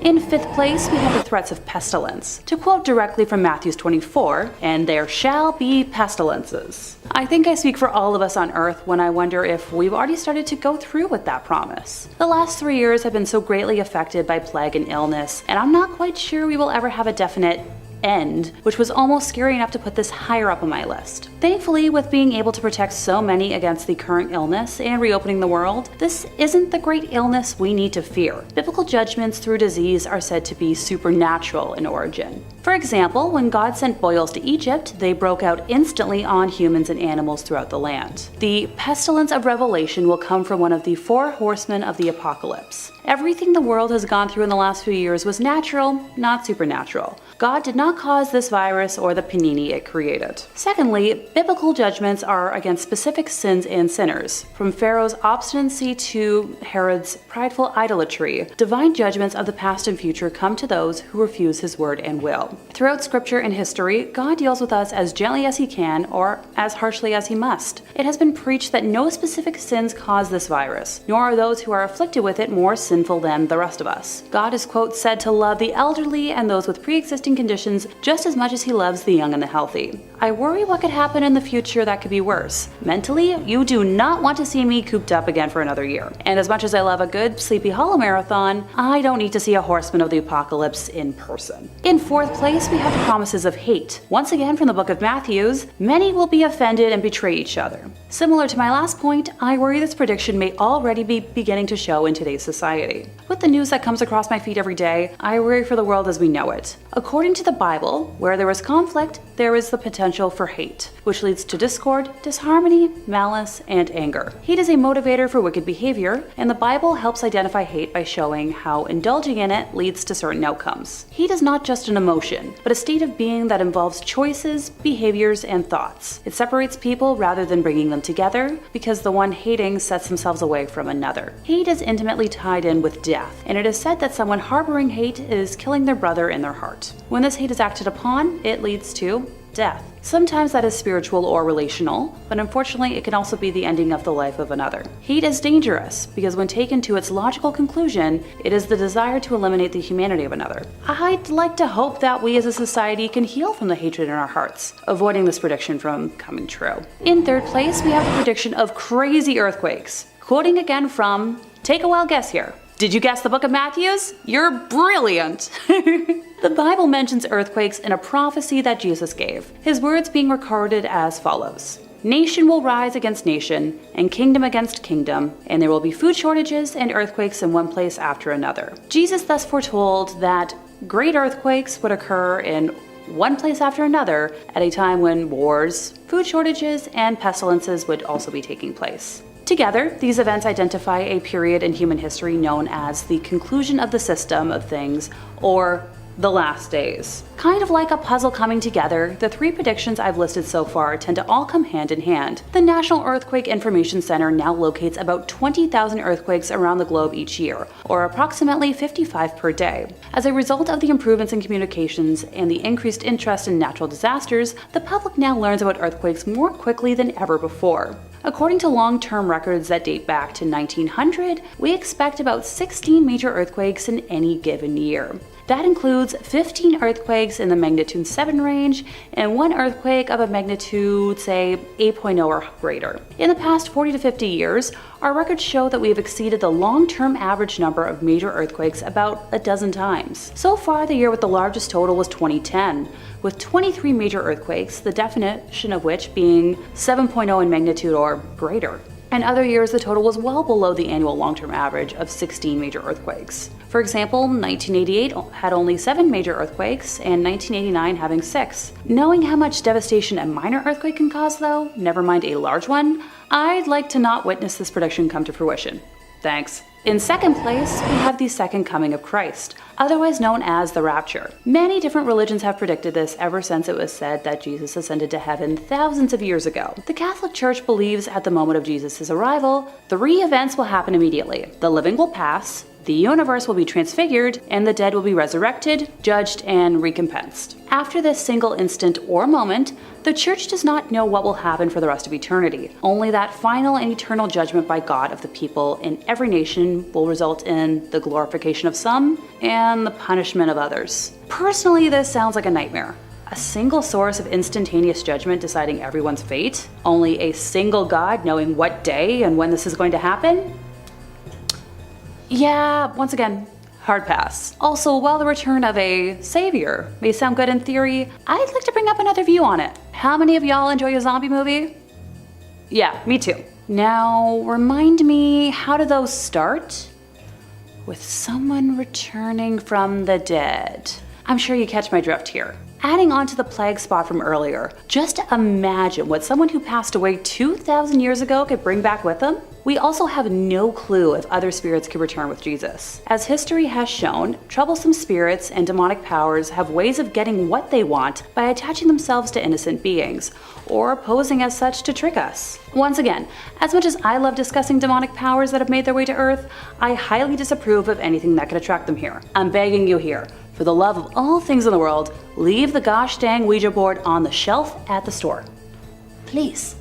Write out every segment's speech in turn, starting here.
In 5th place, we have the threats of pestilence. To quote directly from Matthew 24, "And there shall be pestilences." I think I speak for all of us on Earth when I wonder if we've already started to go through with that promise. The last 3 years have been so greatly affected by plague and illness, and I'm not quite sure we will ever have a definite end, which was almost scary enough to put this higher up on my list. Thankfully, with being able to protect so many against the current illness and reopening the world, this isn't the great illness we need to fear. Biblical judgments through disease are said to be supernatural in origin. For example, when God sent boils to Egypt, they broke out instantly on humans and animals throughout the land. The pestilence of Revelation will come from one of the 4 horsemen of the apocalypse. Everything the world has gone through in the last few years was natural, not supernatural. God did not cause this virus or the panini it created. Secondly, biblical judgments are against specific sins and sinners. From Pharaoh's obstinacy to Herod's prideful idolatry, divine judgments of the past and future come to those who refuse his word and will. Throughout scripture and history, God deals with us as gently as he can or as harshly as he must. It has been preached that no specific sins cause this virus, nor are those who are afflicted with it more sinful than the rest of us. God is, quote, said to love the elderly and those with pre-existing conditions just as much as he loves the young and the healthy. I worry what could happen in the future that could be worse. Mentally, you do not want to see me cooped up again for another year. And as much as I love a good Sleepy Hollow marathon, I don't need to see a horseman of the apocalypse in person. In 4th place, we have the promises of hate. Once again from the book of Matthew, many will be offended and betray each other. Similar to my last point, I worry this prediction may already be beginning to show in today's society. With the news that comes across my feed every day, I worry for the world as we know it. According to the Bible, where there is conflict, there is the potential for hate, which leads to discord, disharmony, malice, and anger. Hate is a motivator for wicked behavior, and the Bible helps identify hate by showing how indulging in it leads to certain outcomes. Hate is not just an emotion, but a state of being that involves choices, behaviors, and thoughts. It separates people rather than bringing them together, because the one hating sets themselves away from another. Hate is intimately tied in with death, and it is said that someone harboring hate is killing their brother in their heart. When this hate is acted upon, it leads to death. Sometimes that is spiritual or relational, but unfortunately it can also be the ending of the life of another. Hate is dangerous because when taken to its logical conclusion, it is the desire to eliminate the humanity of another. I'd like to hope that we as a society can heal from the hatred in our hearts, avoiding this prediction from coming true. In 3rd place, we have the prediction of crazy earthquakes. Quoting again from, take a wild guess here. Did you guess the book of Matthew? You're brilliant! The Bible mentions earthquakes in a prophecy that Jesus gave, his words being recorded as follows. Nation will rise against nation, and kingdom against kingdom, and there will be food shortages and earthquakes in one place after another. Jesus thus foretold that great earthquakes would occur in one place after another at a time when wars, food shortages, and pestilences would also be taking place. Together, these events identify a period in human history known as the conclusion of the system of things, or the last days. Kind of like a puzzle coming together, the 3 predictions I've listed so far tend to all come hand in hand. The National Earthquake Information Center now locates about 20,000 earthquakes around the globe each year, or approximately 55 per day. As a result of the improvements in communications and the increased interest in natural disasters, the public now learns about earthquakes more quickly than ever before. According to long-term records that date back to 1900, we expect about 16 major earthquakes in any given year. That includes 15 earthquakes in the magnitude 7 range and 1 earthquake of a magnitude, say, 8.0 or greater. In the past 40 to 50 years, our records show that we have exceeded the long-term average number of major earthquakes about a dozen times. So far, the year with the largest total was 2010, with 23 major earthquakes, the definition of which being 7.0 in magnitude or greater. In other years, the total was well below the annual long-term average of 16 major earthquakes. For example, 1988 had only 7 major earthquakes, and 1989 having 6. Knowing how much devastation a minor earthquake can cause though, never mind a large one, I'd like to not witness this prediction come to fruition. Thanks. In 2nd place, we have the second coming of Christ, otherwise known as the rapture. Many different religions have predicted this ever since it was said that Jesus ascended to heaven thousands of years ago. The Catholic Church believes at the moment of Jesus' arrival, 3 events will happen immediately. The living will pass, The universe will be transfigured, and the dead will be resurrected, judged, and recompensed. After this single instant or moment, the Church does not know what will happen for the rest of eternity. Only that final and eternal judgment by God of the people in every nation will result in the glorification of some and the punishment of others. Personally, this sounds like a nightmare. A single source of instantaneous judgment deciding everyone's fate? Only a single God knowing what day and when this is going to happen? Yeah, once again, hard pass. Also, while the return of a savior may sound good in theory, I'd like to bring up another view on it. How many of y'all enjoy a zombie movie? Yeah, me too. Now, remind me, how do those start? With someone returning from the dead. I'm sure you catch my drift here. Adding on to the plague spot from earlier, just imagine what someone who passed away 2,000 years ago could bring back with them. We also have no clue if other spirits could return with Jesus. As history has shown, troublesome spirits and demonic powers have ways of getting what they want by attaching themselves to innocent beings, or posing as such to trick us. Once again, as much as I love discussing demonic powers that have made their way to Earth, I highly disapprove of anything that could attract them here. I'm begging you here, for the love of all things in the world, leave the gosh dang Ouija board on the shelf at the store. Please.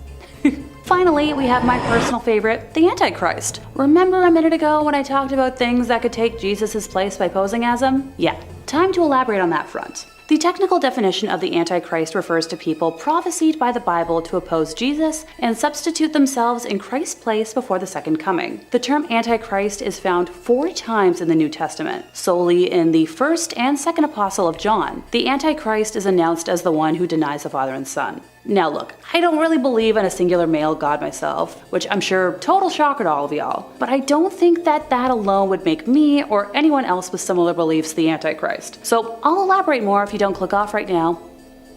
Finally, we have my personal favorite, the Antichrist. Remember a minute ago when I talked about things that could take Jesus' place by posing as him? Yeah, time to elaborate on that front. The technical definition of the Antichrist refers to people prophesied by the Bible to oppose Jesus and substitute themselves in Christ's place before the second coming. The term Antichrist is found 4 times in the New Testament, solely in the first and second epistle of John. The Antichrist is announced as the one who denies the Father and Son. Now look, I don't really believe in a singular male god myself, which I'm sure total shocker to all of y'all, but I don't think that alone would make me or anyone else with similar beliefs the Antichrist. So I'll elaborate more if you don't click off right now.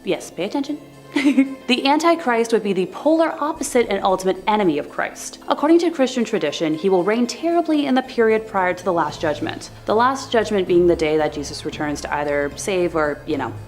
Yes, pay attention. The Antichrist would be the polar opposite and ultimate enemy of Christ. According to Christian tradition, he will reign terribly in the period prior to the Last Judgment. The Last Judgment being the day that Jesus returns to either save or,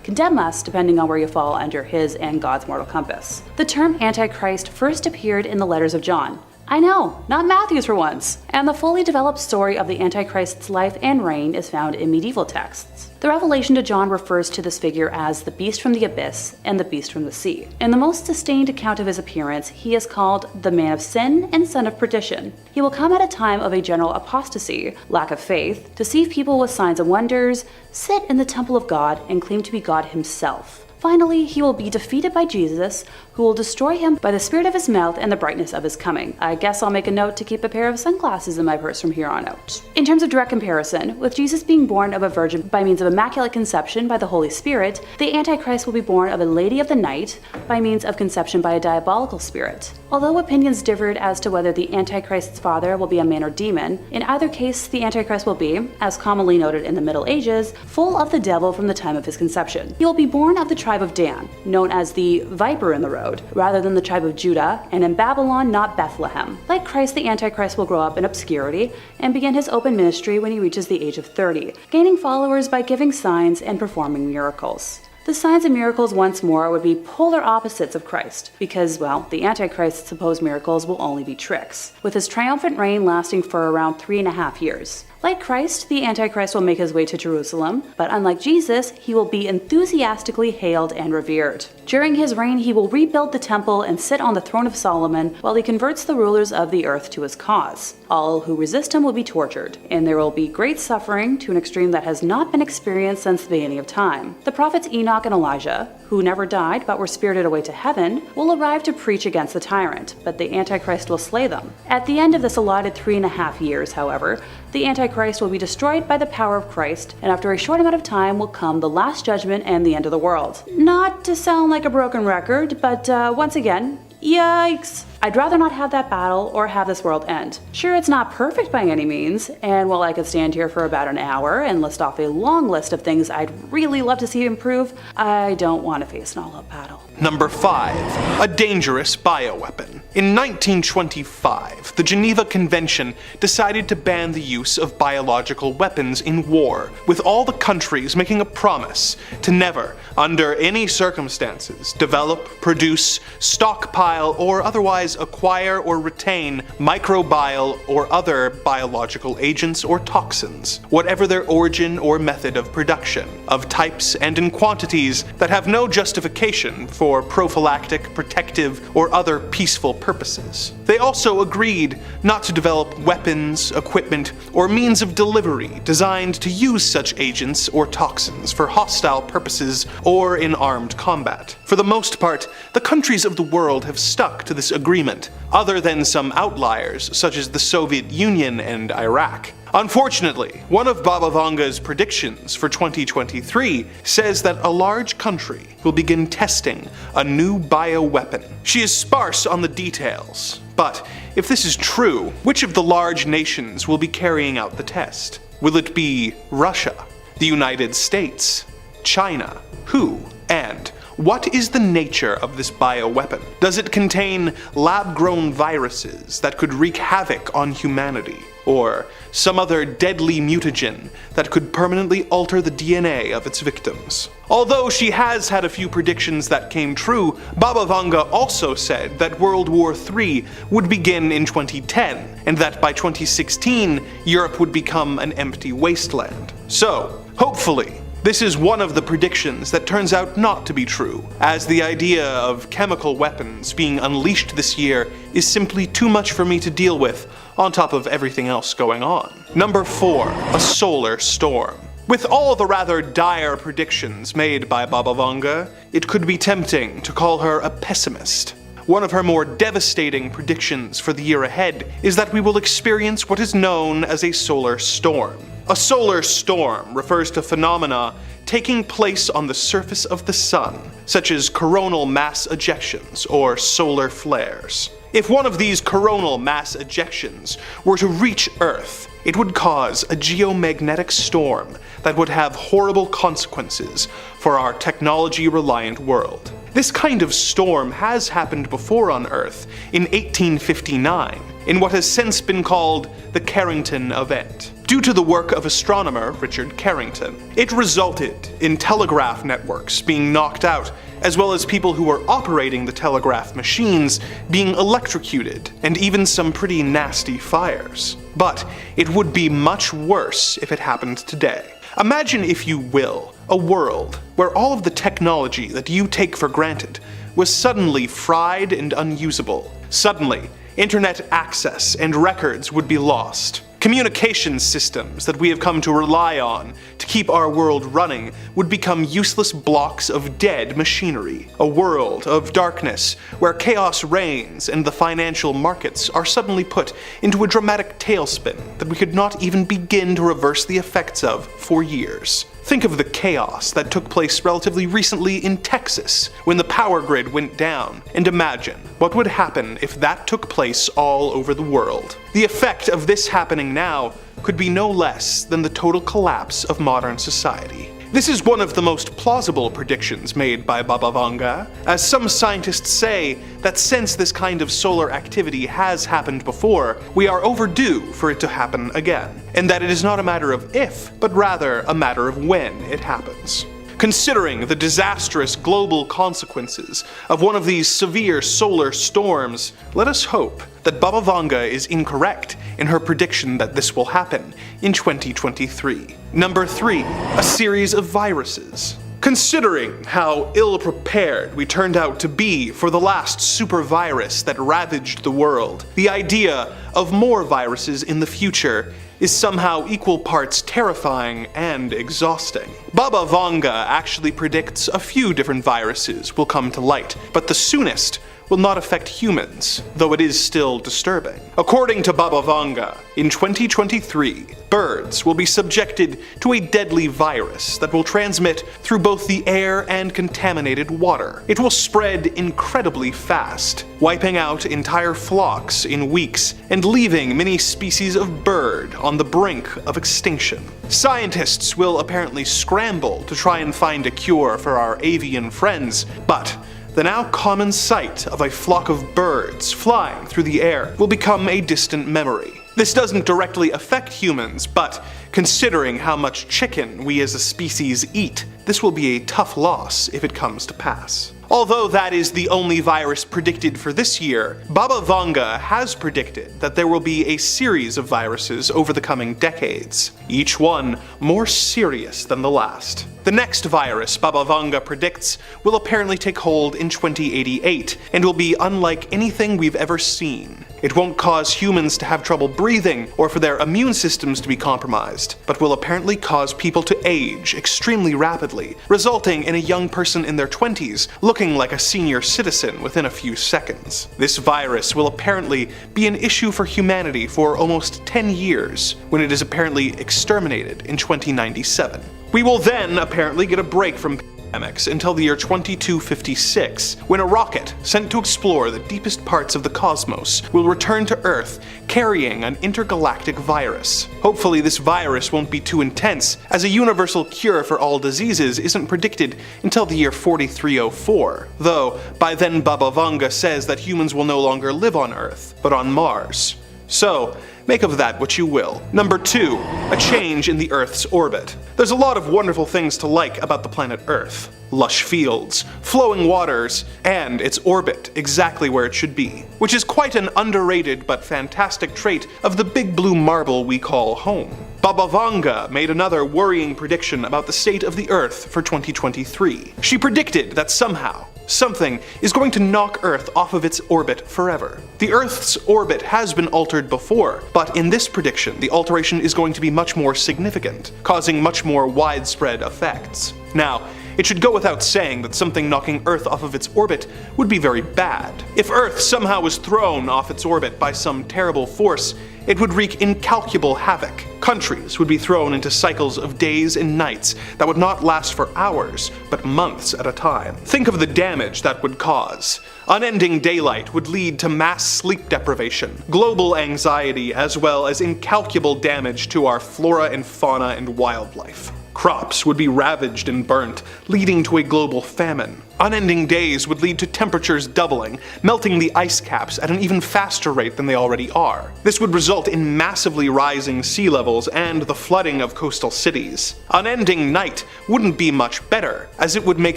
condemn us, depending on where you fall under his and God's mortal compass. The term Antichrist first appeared in the letters of John. I know, not Matthew's for once. And the fully developed story of the Antichrist's life and reign is found in medieval texts. The revelation to John refers to this figure as the beast from the abyss and the beast from the sea. In the most sustained account of his appearance, he is called the man of sin and son of perdition. He will come at a time of a general apostasy, lack of faith, deceive people with signs and wonders, sit in the temple of God, and claim to be God himself. Finally, he will be defeated by Jesus, who will destroy him by the spirit of his mouth and the brightness of his coming. I guess I'll make a note to keep a pair of sunglasses in my purse from here on out. In terms of direct comparison, with Jesus being born of a virgin by means of immaculate conception by the Holy Spirit, the Antichrist will be born of a lady of the night by means of conception by a diabolical spirit. Although opinions differed as to whether the Antichrist's father will be a man or demon, in either case the Antichrist will be, as commonly noted in the Middle Ages, full of the devil from the time of his conception. He will be born of the tribe of Dan, known as the viper in the road, rather than the tribe of Judah, and in Babylon, not Bethlehem. Like Christ, the Antichrist will grow up in obscurity and begin his open ministry when he reaches the age of 30, gaining followers by giving signs and performing miracles. The signs and miracles once more would be polar opposites of Christ, because, well, the Antichrist's supposed miracles will only be tricks, with his triumphant reign lasting for around 3.5 years. Like Christ, the Antichrist will make his way to Jerusalem, but unlike Jesus, he will be enthusiastically hailed and revered. During his reign, he will rebuild the temple and sit on the throne of Solomon while he converts the rulers of the earth to his cause. All who resist him will be tortured, and there will be great suffering to an extreme that has not been experienced since the beginning of time. The prophets Enoch and Elijah, who never died but were spirited away to heaven, will arrive to preach against the tyrant, but the Antichrist will slay them. At the end of this allotted 3.5 years, however, the Antichrist will be destroyed by the power of Christ, and after a short amount of time will come the Last Judgment and the end of the world. Not to sound like a broken record, but once again, yikes! I'd rather not have that battle or have this world end. Sure, it's not perfect by any means, and while I could stand here for about an hour and list off a long list of things I'd really love to see improve, I don't want to face an all-out battle. Number 5. A dangerous bioweapon. In 1925, the Geneva Convention decided to ban the use of biological weapons in war, with all the countries making a promise to never, under any circumstances, develop, produce, stockpile, or otherwise otherwise acquire or retain microbial or other biological agents or toxins, whatever their origin or method of production, of types and in quantities that have no justification for prophylactic, protective, or other peaceful purposes. They also agreed not to develop weapons, equipment, or means of delivery designed to use such agents or toxins for hostile purposes or in armed combat. For the most part, the countries of the world have stuck to this agreement, other than some outliers such as the Soviet Union and Iraq. Unfortunately, one of Baba Vanga's predictions for 2023 says that a large country will begin testing a new bioweapon. She is sparse on the details, but if this is true, which of the large nations will be carrying out the test? Will it be Russia, the United States, China? Who? And what is the nature of this bioweapon? Does it contain lab-grown viruses that could wreak havoc on humanity? Or some other deadly mutagen that could permanently alter the DNA of its victims? Although she has had a few predictions that came true, Baba Vanga also said that World War III would begin in 2010, and that by 2016, Europe would become an empty wasteland. So, hopefully, this is one of the predictions that turns out not to be true, as the idea of chemical weapons being unleashed this year is simply too much for me to deal with, on top of everything else going on. Number 4. A solar storm. With all the rather dire predictions made by Baba Vanga, it could be tempting to call her a pessimist. One of her more devastating predictions for the year ahead is that we will experience what is known as a solar storm. A solar storm refers to phenomena taking place on the surface of the sun, such as coronal mass ejections or solar flares. If one of these coronal mass ejections were to reach Earth, it would cause a geomagnetic storm that would have horrible consequences for our technology-reliant world. This kind of storm has happened before on Earth in 1859, in what has since been called the Carrington Event. Due to the work of astronomer Richard Carrington, it resulted in telegraph networks being knocked out, as well as people who were operating the telegraph machines being electrocuted, and even some pretty nasty fires. But it would be much worse if it happened today. Imagine, if you will, a world where all of the technology that you take for granted was suddenly fried and unusable. Suddenly, internet access and records would be lost. Communication systems that we have come to rely on to keep our world running would become useless blocks of dead machinery. A world of darkness where chaos reigns and the financial markets are suddenly put into a dramatic tailspin that we could not even begin to reverse the effects of for years. Think of the chaos that took place relatively recently in Texas when the power grid went down, and imagine what would happen if that took place all over the world. The effect of this happening now could be no less than the total collapse of modern society. This is one of the most plausible predictions made by Baba Vanga, as some scientists say that since this kind of solar activity has happened before, we are overdue for it to happen again, and that it is not a matter of if, but rather a matter of when it happens. Considering the disastrous global consequences of one of these severe solar storms, let us hope that Baba Vanga is incorrect in her prediction that this will happen in 2023. Number 3. A series of viruses. Considering how ill-prepared we turned out to be for the last super virus that ravaged the world, the idea of more viruses in the future is somehow equal parts terrifying and exhausting. Baba Vanga actually predicts a few different viruses will come to light, but the soonest will not affect humans, though it is still disturbing. According to Baba Vanga, in 2023, birds will be subjected to a deadly virus that will transmit through both the air and contaminated water. It will spread incredibly fast, wiping out entire flocks in weeks and leaving many species of bird on the brink of extinction. Scientists will apparently scramble to try and find a cure for our avian friends, but the now common sight of a flock of birds flying through the air will become a distant memory. This doesn't directly affect humans, but considering how much chicken we as a species eat, this will be a tough loss if it comes to pass. Although that is the only virus predicted for this year, Baba Vanga has predicted that there will be a series of viruses over the coming decades, each one more serious than the last. The next virus Baba Vanga predicts will apparently take hold in 2088 and will be unlike anything we've ever seen. It won't cause humans to have trouble breathing or for their immune systems to be compromised, but will apparently cause people to age extremely rapidly, resulting in a young person in their 20s looking like a senior citizen within a few seconds. This virus will apparently be an issue for humanity for almost 10 years, when it is apparently exterminated in 2097. We will then apparently get a break from pandemics until the year 2256, when a rocket sent to explore the deepest parts of the cosmos will return to Earth carrying an intergalactic virus. Hopefully this virus won't be too intense, as a universal cure for all diseases isn't predicted until the year 4304, though by then Baba Vanga says that humans will no longer live on Earth, but on Mars. So, make of that what you will. Number 2, a change in the Earth's orbit. There's a lot of wonderful things to like about the planet Earth. Lush fields, flowing waters, and its orbit exactly where it should be, which is quite an underrated but fantastic trait of the big blue marble we call home. Baba Vanga made another worrying prediction about the state of the Earth for 2023. She predicted that somehow, something is going to knock Earth off of its orbit forever. The Earth's orbit has been altered before, but in this prediction, the alteration is going to be much more significant, causing much more widespread effects. Now, it should go without saying that something knocking Earth off of its orbit would be very bad. If Earth somehow was thrown off its orbit by some terrible force, it would wreak incalculable havoc. Countries would be thrown into cycles of days and nights that would not last for hours, but months at a time. Think of the damage that would cause. Unending daylight would lead to mass sleep deprivation, global anxiety, as well as incalculable damage to our flora and fauna and wildlife. Crops would be ravaged and burnt, leading to a global famine. Unending days would lead to temperatures doubling, melting the ice caps at an even faster rate than they already are. This would result in massively rising sea levels and the flooding of coastal cities. Unending night wouldn't be much better, as it would make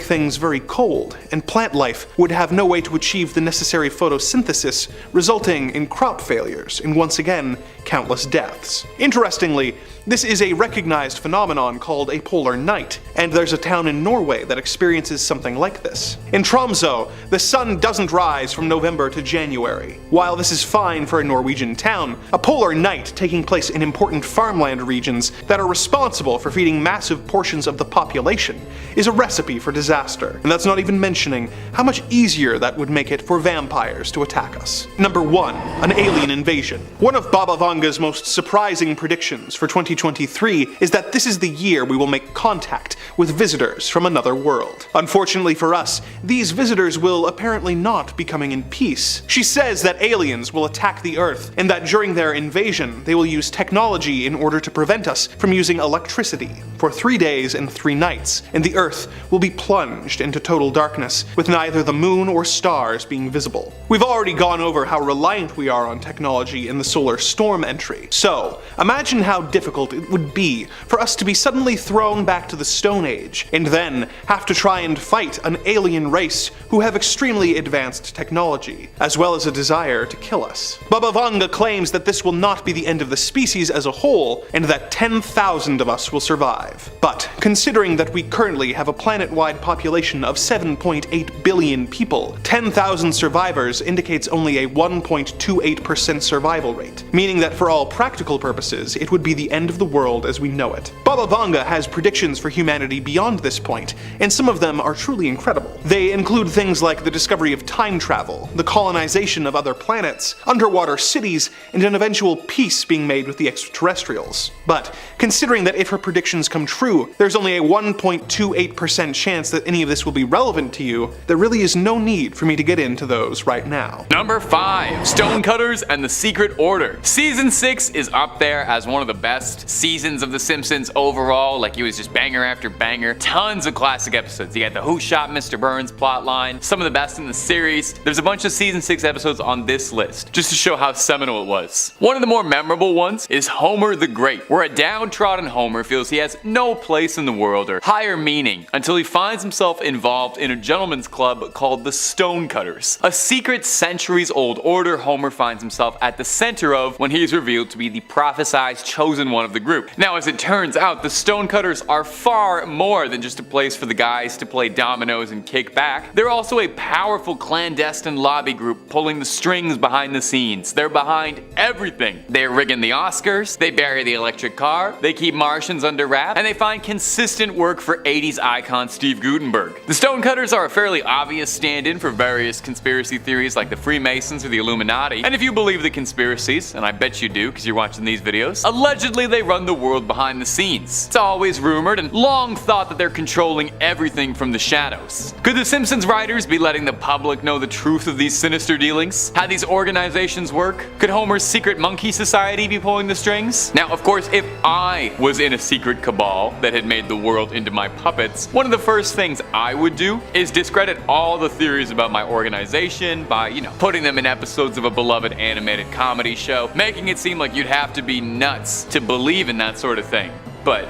things very cold, and plant life would have no way to achieve the necessary photosynthesis, resulting in crop failures and once again, countless deaths. Interestingly, this is a recognized phenomenon called a polar night, and there's a town in Norway that experiences something like this. In Tromsø, the sun doesn't rise from November to January. While this is fine for a Norwegian town, a polar night taking place in important farmland regions that are responsible for feeding massive portions of the population is a recipe for disaster, and that's not even mentioning how much easier that would make it for vampires to attack us. Number 1, an alien invasion. One of Baba Vanga's most surprising predictions for 2023 is that this is the year we will make contact with visitors from another world. Unfortunately for us, these visitors will apparently not be coming in peace. She says that aliens will attack the Earth, and that during their invasion, they will use technology in order to prevent us from using electricity for 3 days and 3 nights, and the Earth will be plunged into total darkness, with neither the moon or stars being visible. We've already gone over how reliant we are on technology in the solar storm entry, so imagine how difficult it would be for us to be suddenly thrown back to the Stone Age, and then have to try and fight an alien race who have extremely advanced technology, as well as a desire to kill us. Baba Vanga claims that this will not be the end of the species as a whole, and that 10,000 of us will survive. But considering that we currently have a planet-wide population of 7.8 billion people, 10,000 survivors indicates only a 1.28% survival rate, meaning that for all practical purposes, it would be the end of the world as we know it. Baba Vanga has predictions for humanity beyond this point, and some of them are truly incredible. They include things like the discovery of time travel, the colonization of other planets, underwater cities, and an eventual peace being made with the extraterrestrials. But considering that if her predictions come true, there's only a 1.28% chance that any of this will be relevant to you, there really is no need for me to get into those right now. Number 5, Stonecutters and the Secret Order. Season 6 is up there as one of the best seasons of The Simpsons overall. Like, it was just banger after banger. Tons of classic episodes. You got the Who Shot Mr. Burns plotline, some of the best in the series. There's a bunch of season 6 episodes on this list, just to show how seminal it was. One of the more memorable ones is Homer the Great, where a downtrodden Homer feels he has no place in the world or higher meaning until he finds himself involved in a gentleman's club called the Stonecutters, a secret centuries-old order Homer finds himself at the center of when he is revealed to be the prophesized chosen one of the group. Now, as it turns out, the Stonecutters are far more than just a place for the guys to play dominoes and kick back. They're also a powerful clandestine lobby group pulling the strings behind the scenes. They're behind everything. They're rigging the Oscars, they bury the electric car, they keep Martians under wrap, and they find consistent work for 80s icon Steve Guttenberg. The Stonecutters are a fairly obvious stand-in for various conspiracy theories like the Freemasons or the Illuminati, and if you believe the conspiracies, and I bet you do because you're watching these videos, allegedly they run the world behind the scenes. It's always rumored and long thought that they're controlling everything from the shadows. Could the Simpsons writers be letting the public know the truth of these sinister dealings? How these organizations work? Could Homer's secret monkey society be pulling the strings? Now, of course, if I was in a secret cabal that had made the world into my puppets, one of the first things I would do is discredit all the theories about my organization by, putting them in episodes of a beloved animated comedy show, making it seem like you'd have to be nuts to believe in that sort of thing. But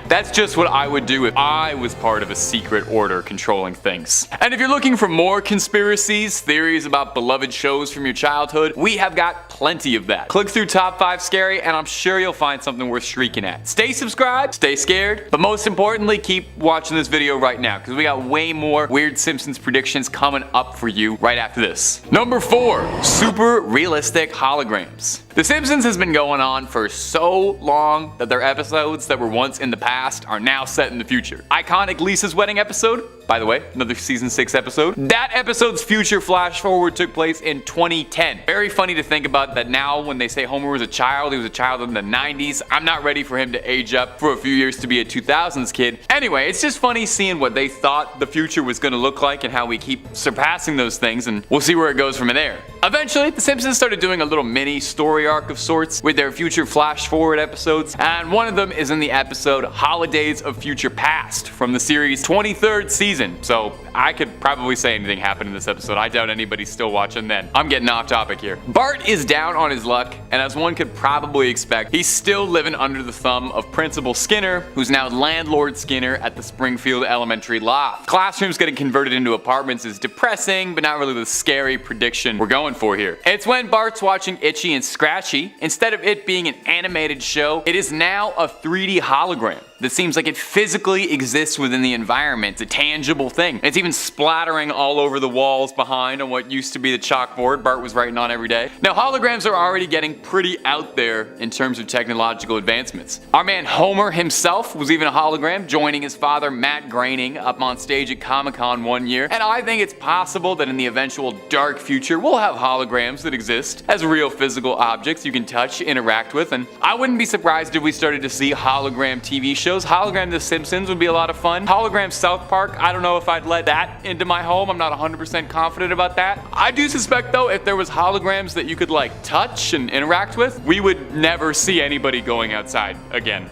that's just what I would do if I was part of a secret order controlling things. And if you're looking for more conspiracies, theories about beloved shows from your childhood, we have got plenty of that. Click through Top 5 Scary and I'm sure you'll find something worth shrieking at. Stay subscribed, stay scared, but most importantly, keep watching this video right now because we got way more weird Simpsons predictions coming up for you right after this. Number 4, super realistic holograms. The Simpsons has been going on for so long that their episodes that were once in the past are now set in the future. Iconic Lisa's wedding episode, by the way, another season 6 episode. That episode's future flash forward took place in 2010. Very funny to think about that now when they say Homer was a child, he was a child in the 90s. I'm not ready for him to age up for a few years to be a 2000s kid. Anyway, it's just funny seeing what they thought the future was going to look like and how we keep surpassing those things, and we'll see where it goes from there. Eventually, the Simpsons started doing a little mini story arc of sorts with their future flash forward episodes, and one of them is in the episode Holidays of Future Past from the series' 23rd season. So I could probably say anything happened in this episode. I doubt anybody's still watching then. I'm getting off topic here. Bart is down on his luck, and as one could probably expect, he's still living under the thumb of Principal Skinner, who's now Landlord Skinner at the Springfield Elementary Loft. Classrooms getting converted into apartments is depressing, but not really the scary prediction we're going for here. It's when Bart's watching Itchy and Scratchy. Instead of it being an animated show, it is now a 3D hologram that seems like it physically exists within the environment. It's a tangible thing. It's even splattering all over the walls behind on what used to be the chalkboard Bart was writing on every day. Now, holograms are already getting pretty out there in terms of technological advancements. Our man Homer himself was even a hologram, joining his father Matt Groening up on stage at Comic-Con one year. And I think it's possible that in the eventual dark future, we'll have holograms that exist as real physical objects you can touch, interact with, and I wouldn't be surprised if we started to see hologram TV shows. Hologram The Simpsons would be a lot of fun. Hologram South Park, I don't know if I'd let that into my home. I'm not 100% confident about that. I do suspect though, if there was holograms that you could touch and interact with, we would never see anybody going outside again,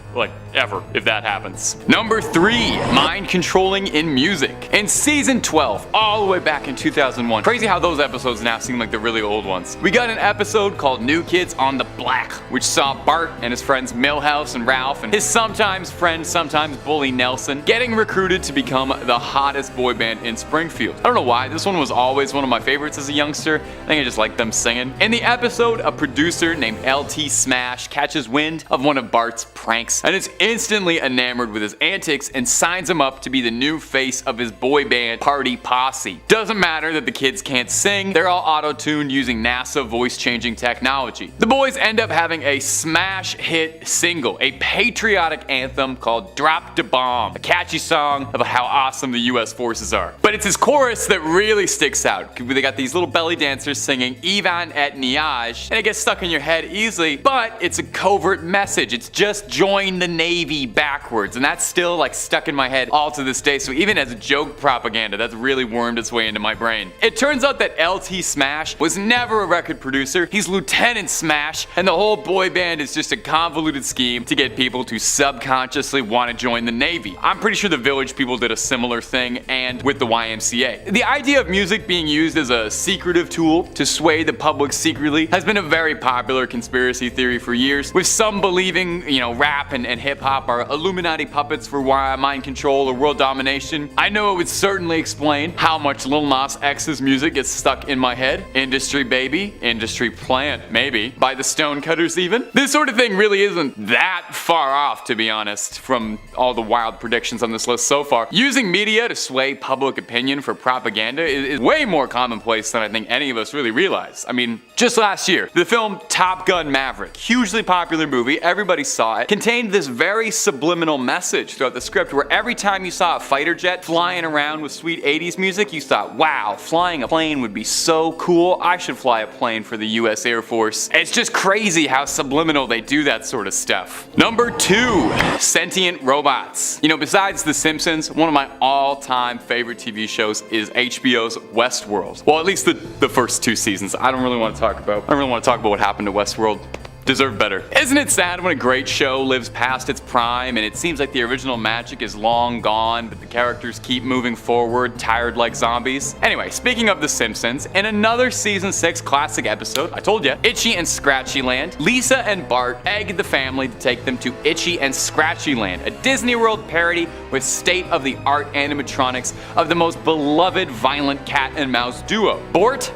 ever, if that happens. Number 3, mind controlling in music. In season 12, all the way back in 2001, crazy how those episodes now seem like the really old ones. We got an episode called New Kids on the Block, which saw Bart and his friends Milhouse and Ralph and his sometimes friend, sometimes bully Nelson getting recruited to become the hottest boy band in Springfield. I don't know why, this one was always one of my favorites as a youngster. I think I just liked them singing. In the episode, a producer named LT Smash catches wind of one of Bart's pranks and is instantly enamored with his antics and signs him up to be the new face of his boy band Party Posse. Doesn't matter that the kids can't sing, they're all auto-tuned using NASA voice-changing technology. The boys end up having a smash hit single, a patriotic anthem called Drop da Bomb, a catchy song about how awesome the US forces are. But it's his chorus that really sticks out. They got these little belly dancers singing Ivan et Niage, and it gets stuck in your head easily, but it's a covert message. It's just join the nation. Navy backwards, and that's still like stuck in my head all to this day, so even as joke propaganda, that's really wormed its way into my brain. It turns out that LT Smash was never a record producer, he's Lieutenant Smash, and the whole boy band is just a convoluted scheme to get people to subconsciously want to join the Navy. I'm pretty sure the Village People did a similar thing, and with the YMCA. The idea of music being used as a secretive tool to sway the public secretly has been a very popular conspiracy theory for years, with some believing, rap and hip-hop are Illuminati puppets for mind control or world domination. I know it would certainly explain how much Lil Nas X's music gets stuck in my head. Industry baby, industry plant, maybe, by the Stonecutters even. This sort of thing really isn't that far off, to be honest, from all the wild predictions on this list so far. Using media to sway public opinion for propaganda is way more commonplace than I think any of us really realize. I mean, just last year, the film Top Gun Maverick, hugely popular movie, everybody saw it, contained this very subliminal message throughout the script where every time you saw a fighter jet flying around with sweet 80s music, you thought, wow, flying a plane would be so cool, I should fly a plane for the US Air Force. It's just crazy how subliminal they do that sort of stuff. Number 2, sentient robots. Besides The Simpsons, one of my all-time favorite TV shows is HBO's Westworld. Well, at least the first 2 seasons. I don't really want to talk about what happened to Westworld. Deserve better. Isn't it sad when a great show lives past its prime and it seems like the original magic is long gone, but the characters keep moving forward, tired like zombies? Anyway, speaking of The Simpsons, in another season 6 classic episode, I told ya, Itchy and Scratchy Land, Lisa and Bart egg the family to take them to Itchy and Scratchy Land, a Disney World parody with state-of-the-art animatronics of the most beloved violent cat and mouse duo. Bart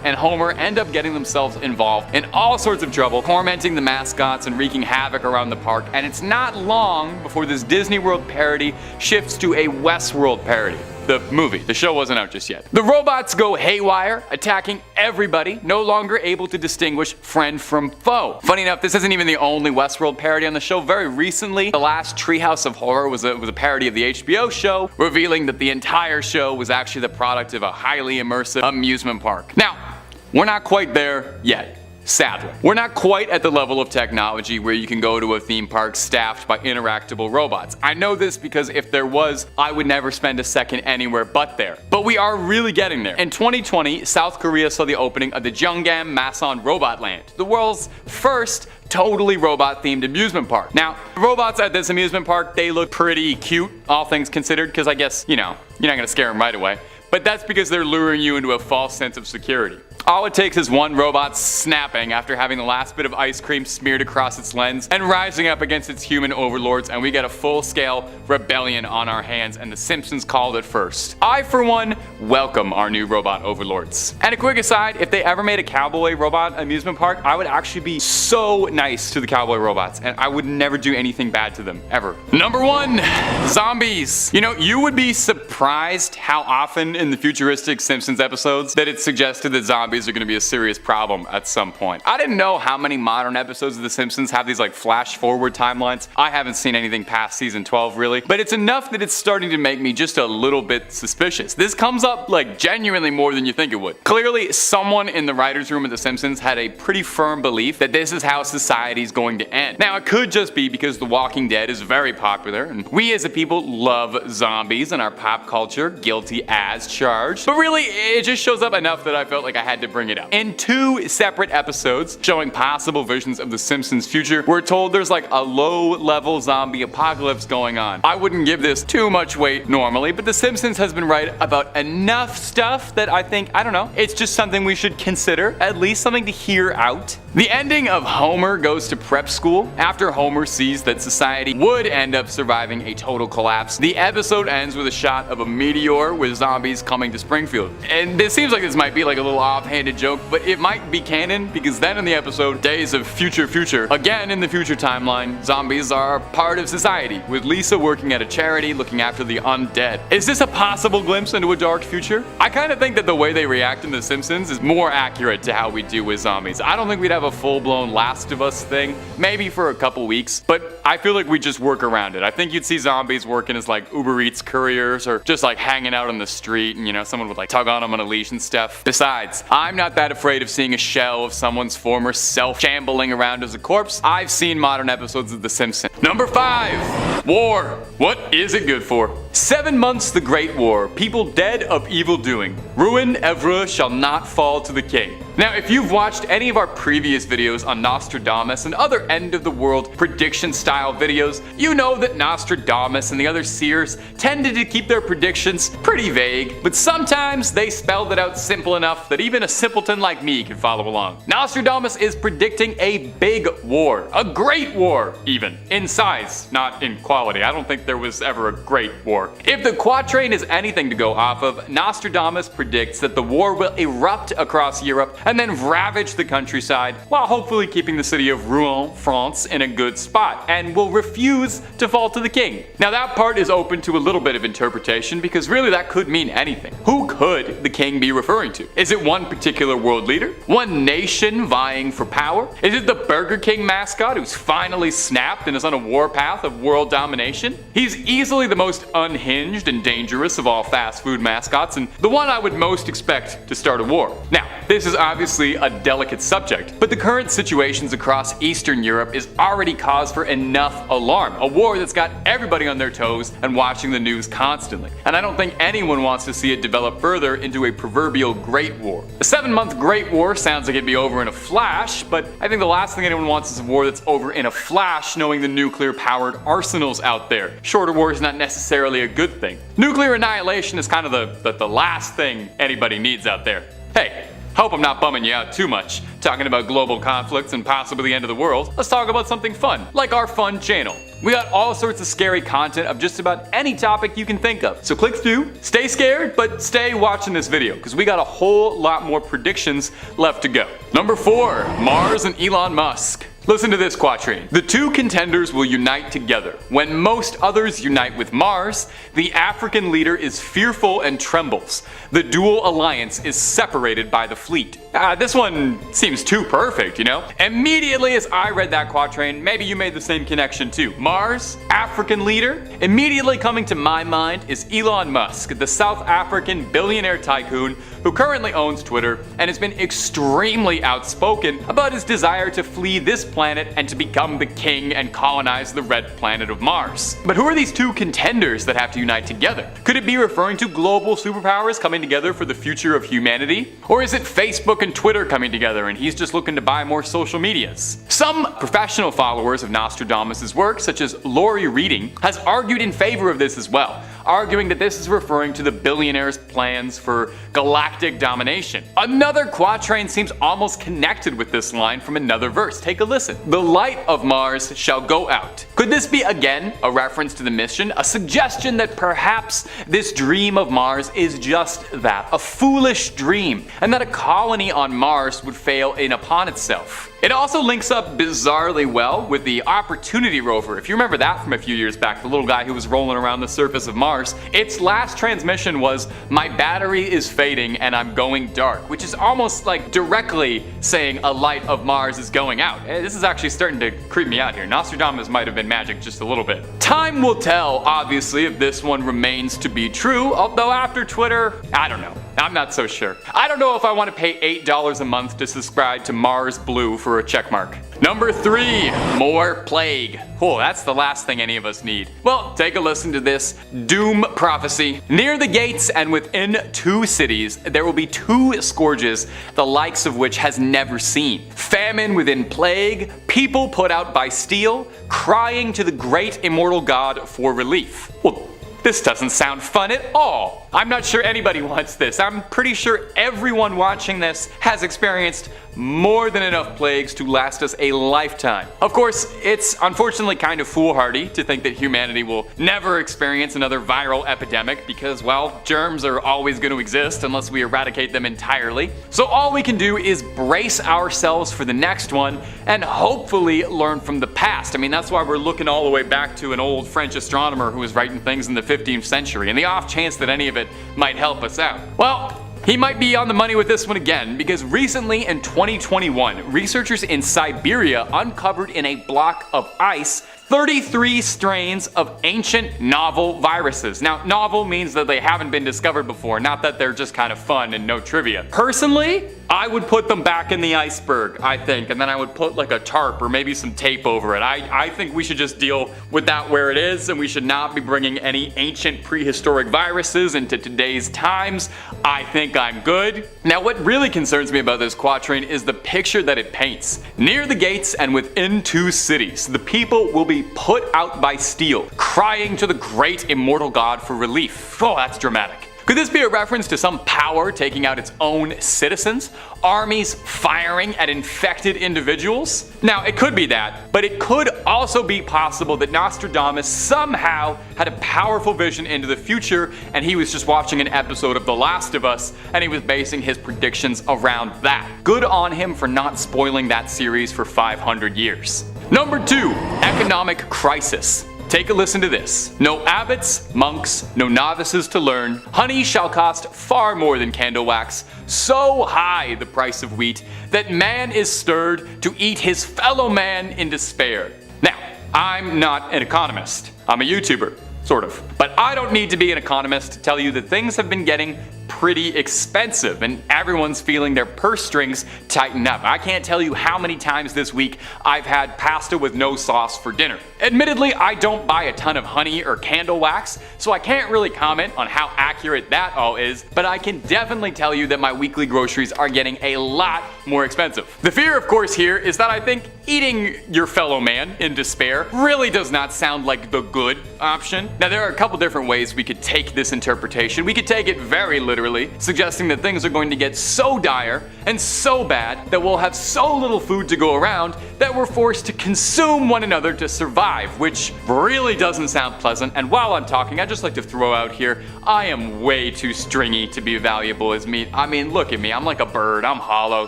and Homer end up getting themselves involved in all sorts of trouble, tormenting the mascots and wreaking havoc around the park, and it's not long before this Disney World parody shifts to a Westworld parody. The movie. The show wasn't out just yet. The robots go haywire, attacking everybody, no longer able to distinguish friend from foe. Funny enough, this isn't even the only Westworld parody on the show. Very recently, the last Treehouse of Horror was a parody of the HBO show, revealing that the entire show was actually the product of a highly immersive amusement park. Now, we're not quite there yet. Sadly, we're not quite at the level of technology where you can go to a theme park staffed by interactable robots. I know this because if there was, I would never spend a second anywhere but there. But we are really getting there. In 2020, South Korea saw the opening of the Jeongnam Masan Robot Land, the world's first totally robot-themed amusement park. Now, the robots at this amusement park, they look pretty cute, all things considered, because I guess, you're not gonna scare them right away. But that's because they're luring you into a false sense of security. All it takes is one robot snapping after having the last bit of ice cream smeared across its lens and rising up against its human overlords, and we get a full-scale rebellion on our hands, and The Simpsons called it first. I, for one, welcome our new robot overlords. And a quick aside, if they ever made a cowboy robot amusement park, I would actually be so nice to the cowboy robots, and I would never do anything bad to them, ever. Number 1, zombies. You would be surprised how often in the futuristic Simpsons episodes that it's suggested that zombies are going to be a serious problem at some point. I didn't know how many modern episodes of The Simpsons have these flash forward timelines. I haven't seen anything past season 12 really, but it's enough that it's starting to make me just a little bit suspicious. This comes up genuinely more than you think it would. Clearly, someone in the writer's room at The Simpsons had a pretty firm belief that this is how society's going to end. Now, it could just be because The Walking Dead is very popular, and we as a people love zombies in our pop culture, guilty as charged. But really, it just shows up enough that I felt like I had to bring it up. In 2 separate episodes showing possible visions of The Simpsons' future, we're told there's a low-level zombie apocalypse going on. I wouldn't give this too much weight normally, but The Simpsons has been right about enough stuff that I think, it's just something we should consider, at least something to hear out. The ending of Homer Goes to Prep School, after Homer sees that society would end up surviving a total collapse, the episode ends with a shot of a meteor with zombies coming to Springfield. And this seems like this might be a little offhanded joke, but it might be canon because then in the episode, Days of Future, again in the future timeline, zombies are part of society, with Lisa working at a charity looking after the undead. Is this a possible glimpse into a dark future? I kind of think that the way they react in The Simpsons is more accurate to how we do with zombies. I don't think we'd have a full-blown Last of Us thing, maybe for a couple weeks, but I feel like we just work around it. I think you'd see zombies working as Uber Eats couriers or just hanging out on the street and someone would tug on them on a leash and stuff. Besides, I'm not that afraid of seeing a shell of someone's former self shambling around as a corpse. I've seen modern episodes of The Simpsons. Number 5. War. What is it good for? 7 months the Great War. People dead of evil doing. Ruin ever shall not fall to the king. Now, if you've watched any of our previous videos on Nostradamus and other end-of-the-world prediction-style videos, you know that Nostradamus and the other seers tended to keep their predictions pretty vague, but sometimes they spelled it out simple enough that even a simpleton like me can follow along. Nostradamus is predicting a big war, a great war even, in size, not in quality. I don't think there was ever a great war. If the quatrain is anything to go off of, Nostradamus predicts that the war will erupt across Europe and then ravage the countryside, while hopefully keeping the city of Rouen, France in a good spot, and will refuse to fall to the king. Now that part is open to a little bit of interpretation, because really that could mean anything. Who could the king be referring to? Is it one particular world leader? One nation vying for power? Is it the Burger King mascot who's finally snapped and is on a warpath of world domination? He's easily the most unhinged and dangerous of all fast food mascots, and the one I would most expect to start a war. Now, this is obviously a delicate subject, but the current situations across Eastern Europe is already cause for enough alarm. A war that's got everybody on their toes and watching the news constantly. And I don't think anyone wants to see it develop further into a proverbial Great War. A 7-month Great War sounds like it'd be over in a flash, but I think the last thing anyone wants is a war that's over in a flash, knowing the nuclear-powered arsenals out there. Shorter war is not necessarily a good thing. Nuclear annihilation is kind of the last thing anybody needs out there. Hey, hope I'm not bumming you out too much, talking about global conflicts and possibly the end of the world. Let's talk about something fun, like our fun channel. We got all sorts of scary content of just about any topic you can think of. So click through, stay scared, but stay watching this video, because we got a whole lot more predictions left to go. Number 4, Mars and Elon Musk. Listen to this quatrain. The two contenders will unite together. When most others unite with Mars, the African leader is fearful and trembles. The dual alliance is separated by the fleet. This one seems too perfect, you know? Immediately as I read that quatrain, maybe you made the same connection too. Mars, African leader. Immediately coming to my mind is Elon Musk, the South African billionaire tycoon who currently owns Twitter and has been extremely outspoken about his desire to flee this planet and to become the king and colonize the red planet of Mars. But who are these two contenders that have to unite together? Could it be referring to global superpowers coming together for the future of humanity? Or is it Facebook and Twitter coming together and he's just looking to buy more social medias? Some professional followers of Nostradamus' work, such as Lori Reading, has argued in favor of this as well, arguing that this is referring to the billionaire's plans for galactic domination. Another quatrain seems almost connected with this line from another verse. Take a listen. The light of Mars shall go out. Could this be again a reference to the mission? A suggestion that perhaps this dream of Mars is just that, a foolish dream, and that a colony on Mars would fail in upon itself. It also links up bizarrely well with the Opportunity rover. If you remember that from a few years back, the little guy who was rolling around the surface of Mars, its last transmission was, "My battery is fading and I'm going dark," which is almost like directly saying a light of Mars is going out. This is actually starting to creep me out here. Nostradamus might have been magic just a little bit. Time will tell, obviously, if this one remains to be true, although after Twitter, I don't know. I'm not so sure. I don't know if I want to pay $8 a month to subscribe to Mars Blue for a checkmark. Number 3, more plague. Oh, that's the last thing any of us need. Well, take a listen to this doom prophecy. Near the gates and within 2 cities, there will be 2 scourges, the likes of which has never seen. Famine within plague, people put out by steel, crying to the great immortal God for relief. Well, this doesn't sound fun at all. I'm not sure anybody wants this. I'm pretty sure everyone watching this has experienced more than enough plagues to last us a lifetime. Of course, it's unfortunately kind of foolhardy to think that humanity will never experience another viral epidemic because, well, germs are always going to exist unless we eradicate them entirely. So all we can do is brace ourselves for the next one and hopefully learn from the past. I mean, that's why we're looking all the way back to an old French astronomer who was writing things in the 15th century, and the off chance that any of it might help us out. Well, he might be on the money with this one again, because recently in 2021, researchers in Siberia uncovered in a block of ice 33 strains of ancient novel viruses. Now, novel means that they haven't been discovered before, not that they're just kind of fun and no trivia. Personally, I would put them back in the iceberg, I think, and then I would put like a tarp or maybe some tape over it. I think we should just deal with that where it is, and we should not be bringing any ancient prehistoric viruses into today's times. I think I'm good. Now, what really concerns me about this quatrain is the picture that it paints. Near the gates and within 2 cities, the people will be put out by steel, crying to the great immortal god for relief. Oh, that's dramatic. Could this be a reference to some power taking out its own citizens? Armies firing at infected individuals? Now, it could be that, but it could also be possible that Nostradamus somehow had a powerful vision into the future, and he was just watching an episode of The Last of Us, and he was basing his predictions around that. Good on him for not spoiling that series for 500 years. Number 2, economic crisis. Take a listen to this. No abbots, monks, no novices to learn. Honey shall cost far more than candle wax. So high the price of wheat that man is stirred to eat his fellow man in despair. Now, I'm not an economist. I'm a YouTuber, sort of. But I don't need to be an economist to tell you that things have been getting pretty expensive and everyone's feeling their purse strings tighten up. I can't tell you how many times this week I've had pasta with no sauce for dinner. Admittedly, I don't buy a ton of honey or candle wax, so I can't really comment on how accurate that all is, but I can definitely tell you that my weekly groceries are getting a lot more expensive. The fear, of course, here is that I think eating your fellow man in despair really does not sound like the good option. Now, there are a couple different ways we could take this interpretation. We could take it very literally, suggesting that things are going to get so dire and so bad that we'll have so little food to go around that we're forced to consume one another to survive, which really doesn't sound pleasant. And while I'm talking, I'd just like to throw out here, I am way too stringy to be valuable as meat. I mean, look at me, I'm like a bird, I'm hollow,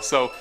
so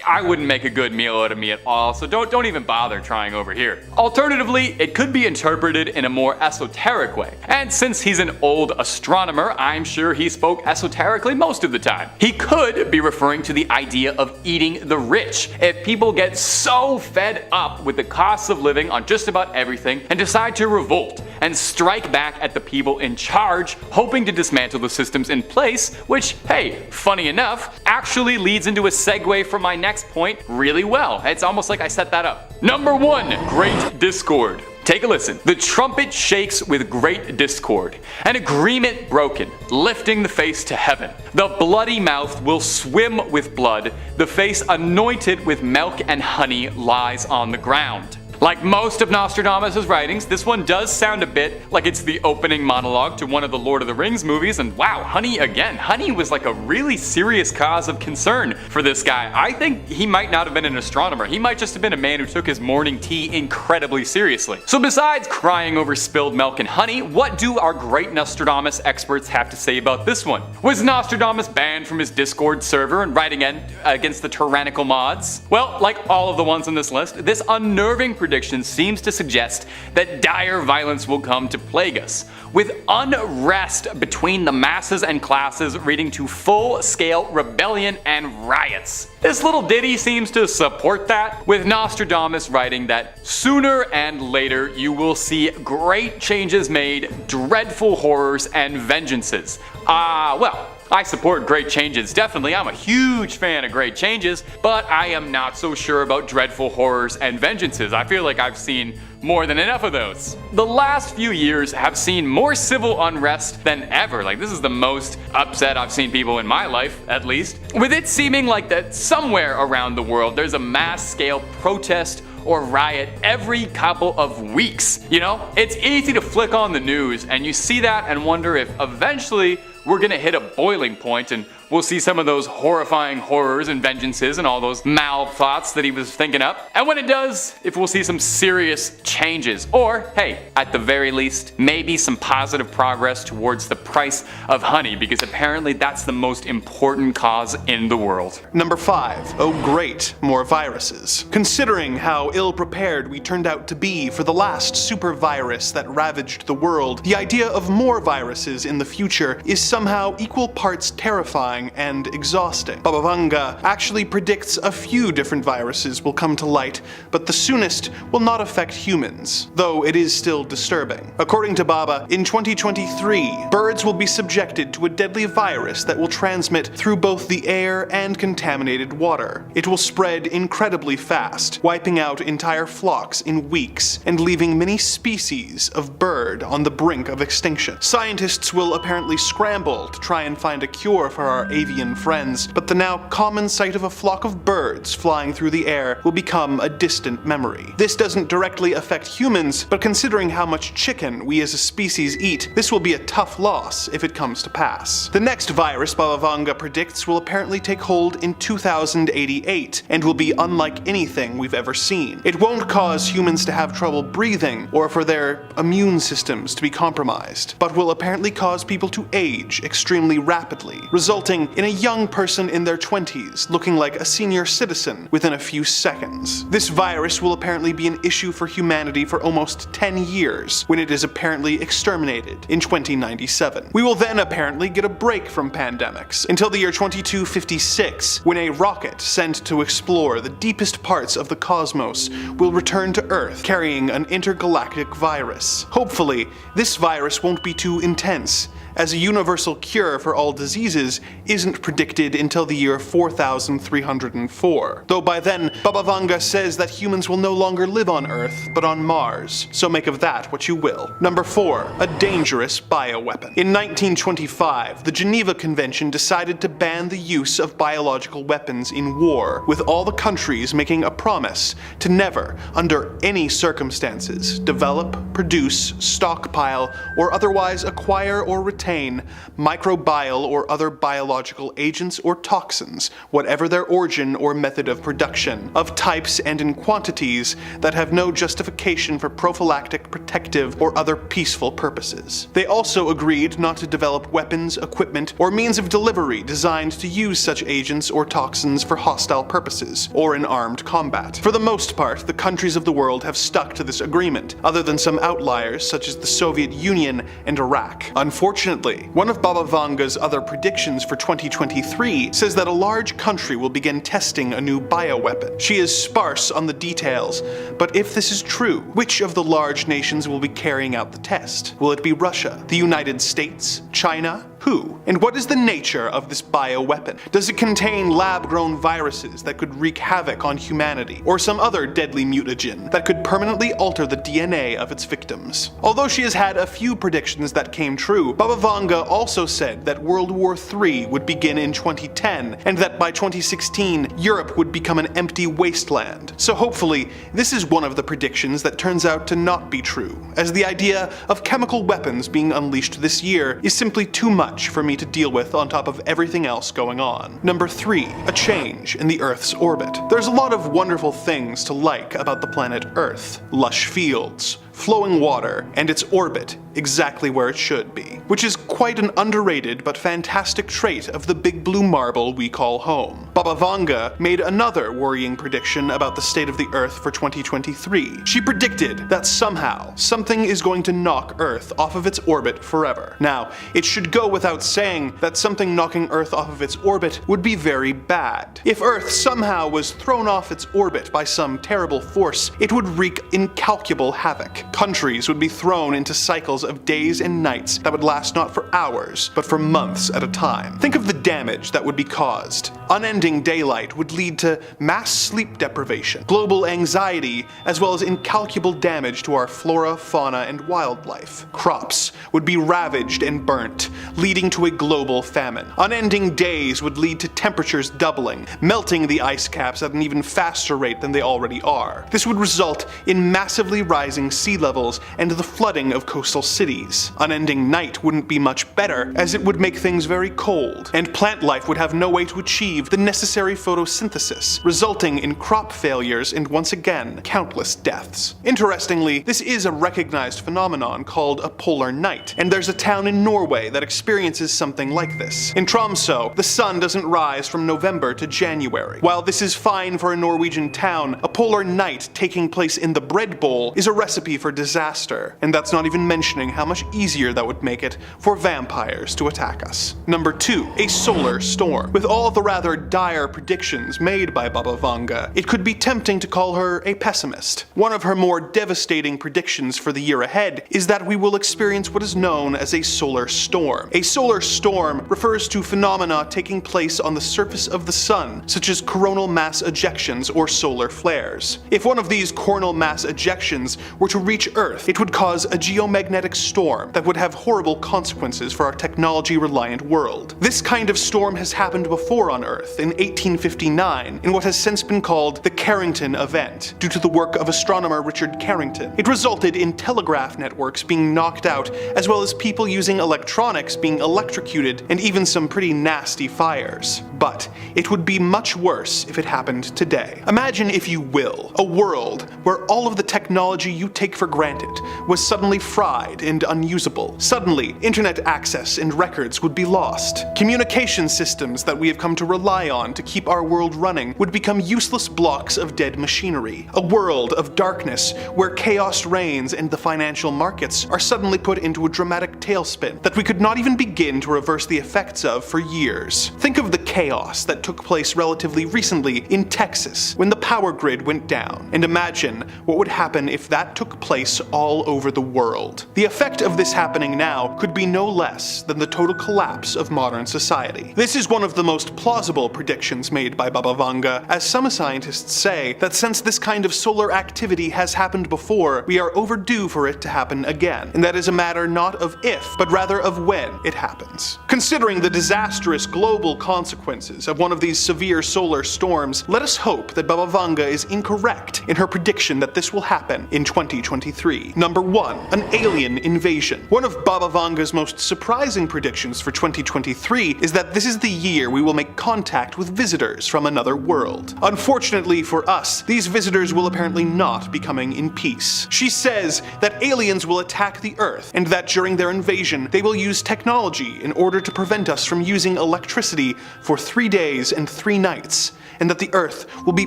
I wouldn't make a good meal out of me at all, so don't even bother trying over here. Alternatively, it could be interpreted in a more esoteric way. And since he's an old astronomer, I'm sure he spoke esoterically most of the time. He could be referring to the idea of eating the rich. If people get so fed up with the costs of living on just about everything and decide to revolt and strike back at the people in charge, hoping to dismantle the systems in place, which, hey, funny enough, actually leads into a segue for my next point really well. It's almost like I set that up. Number 1, great discord. Take a listen. The trumpet shakes with great discord, an agreement broken, lifting the face to heaven. The bloody mouth will swim with blood, the face anointed with milk and honey lies on the ground. Like most of Nostradamus' writings, this one does sound a bit like it's the opening monologue to one of the Lord of the Rings movies, and wow, honey again. Honey was like a really serious cause of concern for this guy. I think he might not have been an astronomer. He might just have been a man who took his morning tea incredibly seriously. So besides crying over spilled milk and honey, what do our great Nostradamus experts have to say about this one? Was Nostradamus banned from his Discord server and writing against the tyrannical mods? Well, like all of the ones on this list, this unnerving prediction seems to suggest that dire violence will come to plague us, with unrest between the masses and classes leading to full-scale rebellion and riots. This little ditty seems to support that, with Nostradamus writing that sooner and later you will see great changes made, dreadful horrors and vengeances. Well, I support great changes, definitely. I'm a huge fan of great changes, but I am not so sure about dreadful horrors and vengeances. I feel like I've seen more than enough of those. The last few years have seen more civil unrest than ever. Like, this is the most upset I've seen people in my life, at least. With it seeming like that somewhere around the world there's a mass scale protest or riot every couple of weeks. You know, it's easy to flick on the news and you see that and wonder if eventually we're gonna hit a boiling point and we'll see some of those horrifying horrors and vengeances and all those mal plots that he was thinking up. And when it does, if we'll see some serious changes, or hey, at the very least, maybe some positive progress towards the price of honey, because apparently that's the most important cause in the world. Number 5. Oh great, more viruses. Considering how ill-prepared we turned out to be for the last super virus that ravaged the world, the idea of more viruses in the future is somehow equal parts terrifying and exhausting. Baba Vanga actually predicts a few different viruses will come to light, but the soonest will not affect humans, though it is still disturbing. According to Baba, in 2023, birds will be subjected to a deadly virus that will transmit through both the air and contaminated water. It will spread incredibly fast, wiping out entire flocks in weeks and leaving many species of bird on the brink of extinction. Scientists will apparently scramble to try and find a cure for our avian friends, but the now common sight of a flock of birds flying through the air will become a distant memory. This doesn't directly affect humans, but considering how much chicken we as a species eat, this will be a tough loss if it comes to pass. The next virus Baba Vanga predicts will apparently take hold in 2088 and will be unlike anything we've ever seen. It won't cause humans to have trouble breathing or for their immune systems to be compromised, but will apparently cause people to age extremely rapidly, resulting in a young person in their 20s looking like a senior citizen within a few seconds. This virus will apparently be an issue for humanity for almost 10 years, when it is apparently exterminated in 2097. We will then apparently get a break from pandemics until the year 2256, when a rocket sent to explore the deepest parts of the cosmos will return to Earth carrying an intergalactic virus. Hopefully, this virus won't be too intense, as a universal cure for all diseases isn't predicted until the year 4304. Though by then, Baba Vanga says that humans will no longer live on Earth, but on Mars, so make of that what you will. Number 4. A dangerous bioweapon. In 1925, the Geneva Convention decided to ban the use of biological weapons in war, with all the countries making a promise to never, under any circumstances, develop, produce, stockpile, or otherwise acquire or retain microbial or other biological agents or toxins, whatever their origin or method of production, of types and in quantities that have no justification for prophylactic, protective, or other peaceful purposes. They also agreed not to develop weapons, equipment, or means of delivery designed to use such agents or toxins for hostile purposes, or in armed combat. For the most part, the countries of the world have stuck to this agreement, other than some outliers such as the Soviet Union and Iraq. Unfortunately, one of Baba Vanga's other predictions for 2023 says that a large country will begin testing a new bioweapon. She is sparse on the details, but if this is true, which of the large nations will be carrying out the test? Will it be Russia, the United States, China? Who? And what is the nature of this bioweapon? Does it contain lab-grown viruses that could wreak havoc on humanity, or some other deadly mutagen that could permanently alter the DNA of its victims? Although she has had a few predictions that came true, Baba Vanga also said that World War III would begin in 2010, and that by 2016, Europe would become an empty wasteland. So hopefully, this is one of the predictions that turns out to not be true, as the idea of chemical weapons being unleashed this year is simply too much for me to deal with on top of everything else going on. Number 3. A change in the Earth's orbit. There's a lot of wonderful things to like about the planet Earth. Lush fields, flowing water, and its orbit exactly where it should be, which is quite an underrated but fantastic trait of the big blue marble we call home. Baba Vanga made another worrying prediction about the state of the Earth for 2023. She predicted that somehow something is going to knock Earth off of its orbit forever. Now, it should go without saying that something knocking Earth off of its orbit would be very bad. If Earth somehow was thrown off its orbit by some terrible force, it would wreak incalculable havoc. Countries would be thrown into cycles of days and nights that would last not for hours, but for months at a time. Think of the damage that would be caused. Unending daylight would lead to mass sleep deprivation, global anxiety, as well as incalculable damage to our flora, fauna, and wildlife. Crops would be ravaged and burnt, leading to a global famine. Unending days would lead to temperatures doubling, melting the ice caps at an even faster rate than they already are. This would result in massively rising sea levels and the flooding of coastal cities. Unending night wouldn't be much better, as it would make things very cold, and plant life would have no way to achieve the necessary photosynthesis, resulting in crop failures and once again, countless deaths. Interestingly, this is a recognized phenomenon called a polar night, and there's a town in Norway that experiences something like this. In Tromsø, the sun doesn't rise from November to January. While this is fine for a Norwegian town, a polar night taking place in the bread bowl is a recipe for disaster, and that's not even mentioning how much easier that would make it for vampires to attack us. Number 2. A solar storm. With all the rather dire predictions made by Baba Vanga, it could be tempting to call her a pessimist. One of her more devastating predictions for the year ahead is that we will experience what is known as a solar storm. A solar storm refers to phenomena taking place on the surface of the sun, such as coronal mass ejections or solar flares. If one of these coronal mass ejections were to reach Earth, it would cause a geomagnetic storm that would have horrible consequences for our technology-reliant world. This kind of storm has happened before on Earth in 1859 in what has since been called the Carrington event, due to the work of astronomer Richard Carrington. It resulted in telegraph networks being knocked out, as well as people using electronics being electrocuted, and even some pretty nasty fires. But it would be much worse if it happened today. Imagine, if you will, a world where all of the technology you take for granted was suddenly fried and unusable. Suddenly, internet access and records would be lost. Communication systems that we have come to rely on to keep our world running would become useless blocks of dead machinery. A world of darkness where chaos reigns and the financial markets are suddenly put into a dramatic tailspin that we could not even begin to reverse the effects of for years. Think of the chaos that took place relatively recently in Texas when the power grid went down, and imagine what would happen if that took place all over the world. The effect of this happening now could be no less than the total collapse of modern society. This is one of the most plausible predictions made by Baba Vanga, as some scientists say that since this kind of solar activity has happened before, we are overdue for it to happen again, and that is a matter not of if, but rather of when it happens. Considering the disastrous global consequences of one of these severe solar storms, let us hope that Baba Vanga is incorrect in her prediction that this will happen in 2023. Number 1. An alien invasion. One of Baba Vanga's most surprising predictions for 2023 is that this is the year we will make contact with visitors from another world. Unfortunately for us, these visitors will apparently not be coming in peace. She says that aliens will attack the Earth, and that during their invasion, they will use technology in order to prevent us from using electricity for 3 days and 3 nights, and that the Earth will be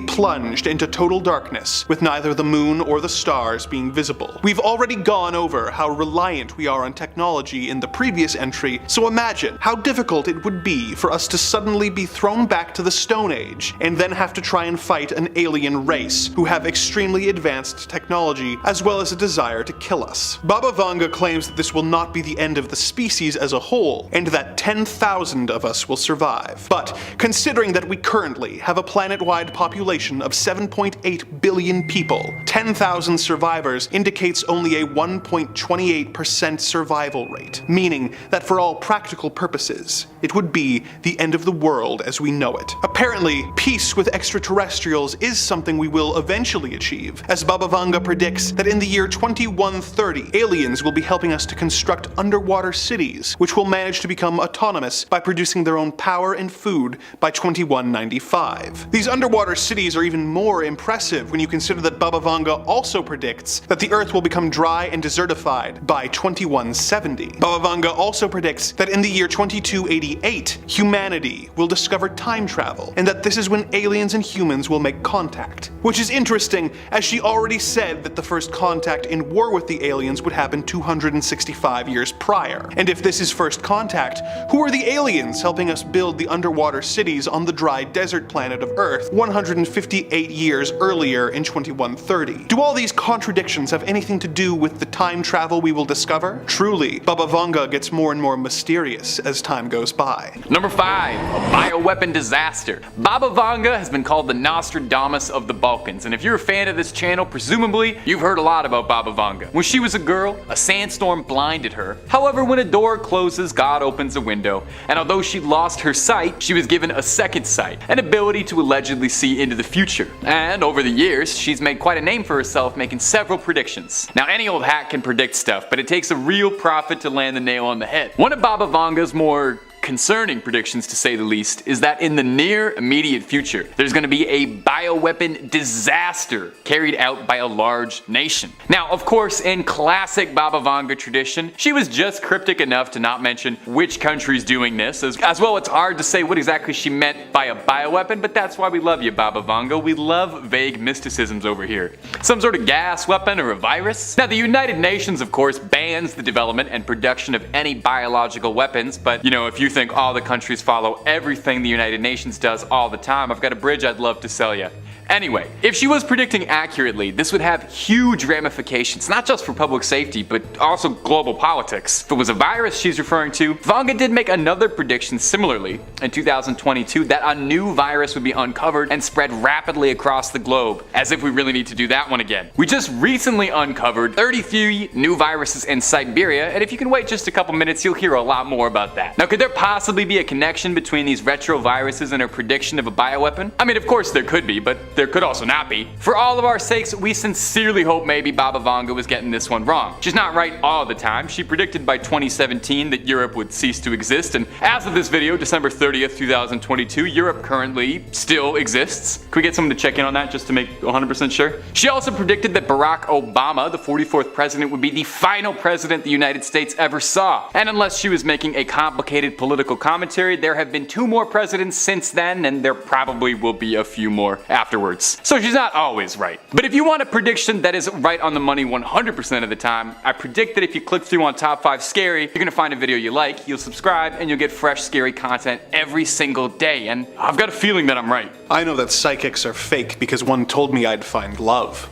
plunged into total darkness, with neither the moon or the stars being visible. We've already gone over how reliant we are on technology in the previous entry, so imagine how difficult it would be for us to suddenly be thrown back to the Stone Age, and then have to try and fight an alien race who have extremely advanced technology, as well as a desire to kill us. Baba Vanga claims that this will not be the end of the species as a whole, and that 10,000 of us will survive. But considering that we currently have a planet-wide population of 7.8 billion people, 10,000 survivors indicates only a 1.28% survival rate, meaning that for all practical purposes, it would be the end of the world as we know it. Apparently, peace with extraterrestrials is something we will eventually achieve, as Baba Vanga predicts that in the year 2130, aliens will be helping us to construct underwater cities, which will manage to become autonomous by producing their own power and food by 2195. These underwater cities are even more impressive when you consider that Baba Vanga also predicts that the Earth will become dry and desertified by 2170. Baba Vanga also predicts that in the year 2288, humanity will discover time travel, and that this is when aliens and humans will make contact. Which is interesting, as she already said that the first contact in war with the aliens would happen 265 years prior. And if this is first contact, who are the aliens helping us build the underwater cities on the dry desert planet of Earth 158 years earlier in 2130? Do all these contradictions have anything to do with the time travel we will discover? Truly, Baba Vanga gets more and more mysterious as time goes by. Number 5. A bioweapon disaster. Baba Vanga has been called the Nostradamus of the Balkans, and if you're a fan of this channel, presumably you've heard a lot about Baba Vanga. When she was a girl, a sandstorm blinded her. However, when a door closes, God opens a window, and although she lost her sight, she was given a second sight, an ability to allegedly see into the future. And over the years, she's made quite a name for herself, making several predictions. Now, any old hat can predict stuff, but it takes a real prophet to land the nail on the head. One of Baba Vanga's more concerning predictions to say the least, is that in the near immediate future, there's going to be a bioweapon disaster carried out by a large nation. Now, of course, in classic Baba Vanga tradition, she was just cryptic enough to not mention which country's doing this. As well, it's hard to say what exactly she meant by a bioweapon, but that's why we love you, Baba Vanga. We love vague mysticisms over here. Some sort of gas weapon or a virus? Now, the United Nations, of course, bans the development and production of any biological weapons, but if you think all the countries follow everything the United Nations does all the time, I've got a bridge I'd love to sell you. Anyway, if she was predicting accurately, this would have huge ramifications, not just for public safety, but also global politics. If it was a virus she's referring to, Vanga did make another prediction similarly in 2022 that a new virus would be uncovered and spread rapidly across the globe, as if we really need to do that one again. We just recently uncovered 33 new viruses in Siberia, and if you can wait just a couple minutes, you'll hear a lot more about that. Now, could there possibly be a connection between these retroviruses and her prediction of a bioweapon? I mean, of course there could be, but there could also not be. For all of our sakes, we sincerely hope maybe Baba Vanga was getting this one wrong. She's not right all the time. She predicted by 2017 that Europe would cease to exist, and as of this video, December 30th, 2022, Europe currently still exists. Can we get someone to check in on that just to make 100% sure? She also predicted that Barack Obama, the 44th president, would be the final president the United States ever saw. And unless she was making a complicated political commentary, there have been 2 more presidents since then, and there probably will be a few more afterwards. So she's not always right. But if you want a prediction that is right on the money 100% of the time, I predict that if you click through on Top 5 Scary, you're gonna find a video you like, you'll subscribe, and you'll get fresh scary content every single day. And I've got a feeling that I'm right. I know that psychics are fake because one told me I'd find love.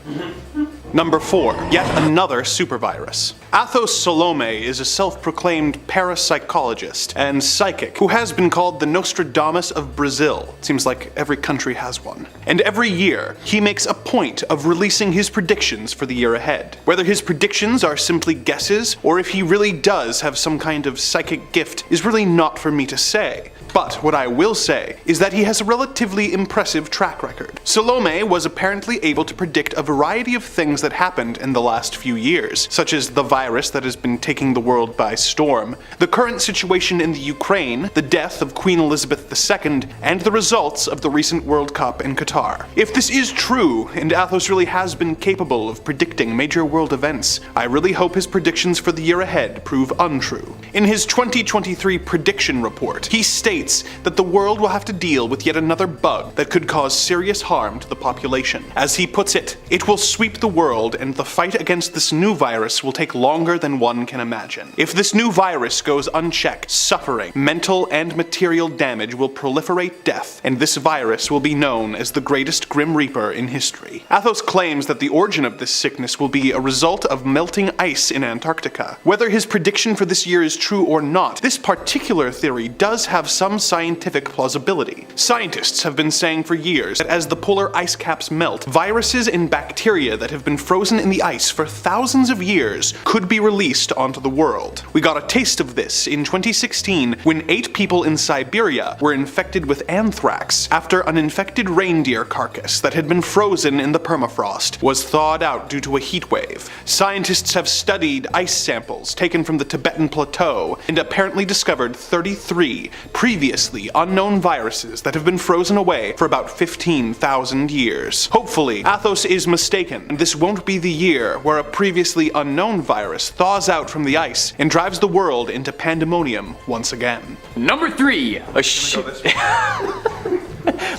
Number 4, yet another supervirus. Athos Salome is a self-proclaimed parapsychologist and psychic who has been called the Nostradamus of Brazil. Seems like every country has one. And every year, he makes a point of releasing his predictions for the year ahead. Whether his predictions are simply guesses, or if he really does have some kind of psychic gift, is really not for me to say. But what I will say is that he has a relatively impressive track record. Salome was apparently able to predict a variety of things that happened in the last few years, such as the virus that has been taking the world by storm, the current situation in the Ukraine, the death of Queen Elizabeth II, and the results of the recent World Cup in Qatar. If this is true, and Athos really has been capable of predicting major world events, I really hope his predictions for the year ahead prove untrue. In his 2023 prediction report, he states that the world will have to deal with yet another bug that could cause serious harm to the population. As he puts it, it will sweep the world, and the fight against this new virus will take longer than one can imagine. If this new virus goes unchecked, suffering, mental and material damage will proliferate death, and this virus will be known as the greatest Grim Reaper in history. Athos claims that the origin of this sickness will be a result of melting ice in Antarctica. Whether his prediction for this year is true or not, this particular theory does have some scientific plausibility. Scientists have been saying for years that as the polar ice caps melt, viruses and bacteria that have been frozen in the ice for thousands of years could be released onto the world. We got a taste of this in 2016 when 8 people in Siberia were infected with anthrax after an infected reindeer carcass that had been frozen in the permafrost was thawed out due to a heat wave. Scientists have studied ice samples taken from the Tibetan Plateau and apparently discovered 33 previously unknown viruses that have been frozen away for about 15,000 years. Hopefully, Athos is mistaken, and this won't be the year where a previously unknown virus thaws out from the ice and drives the world into pandemonium once again. Number 3,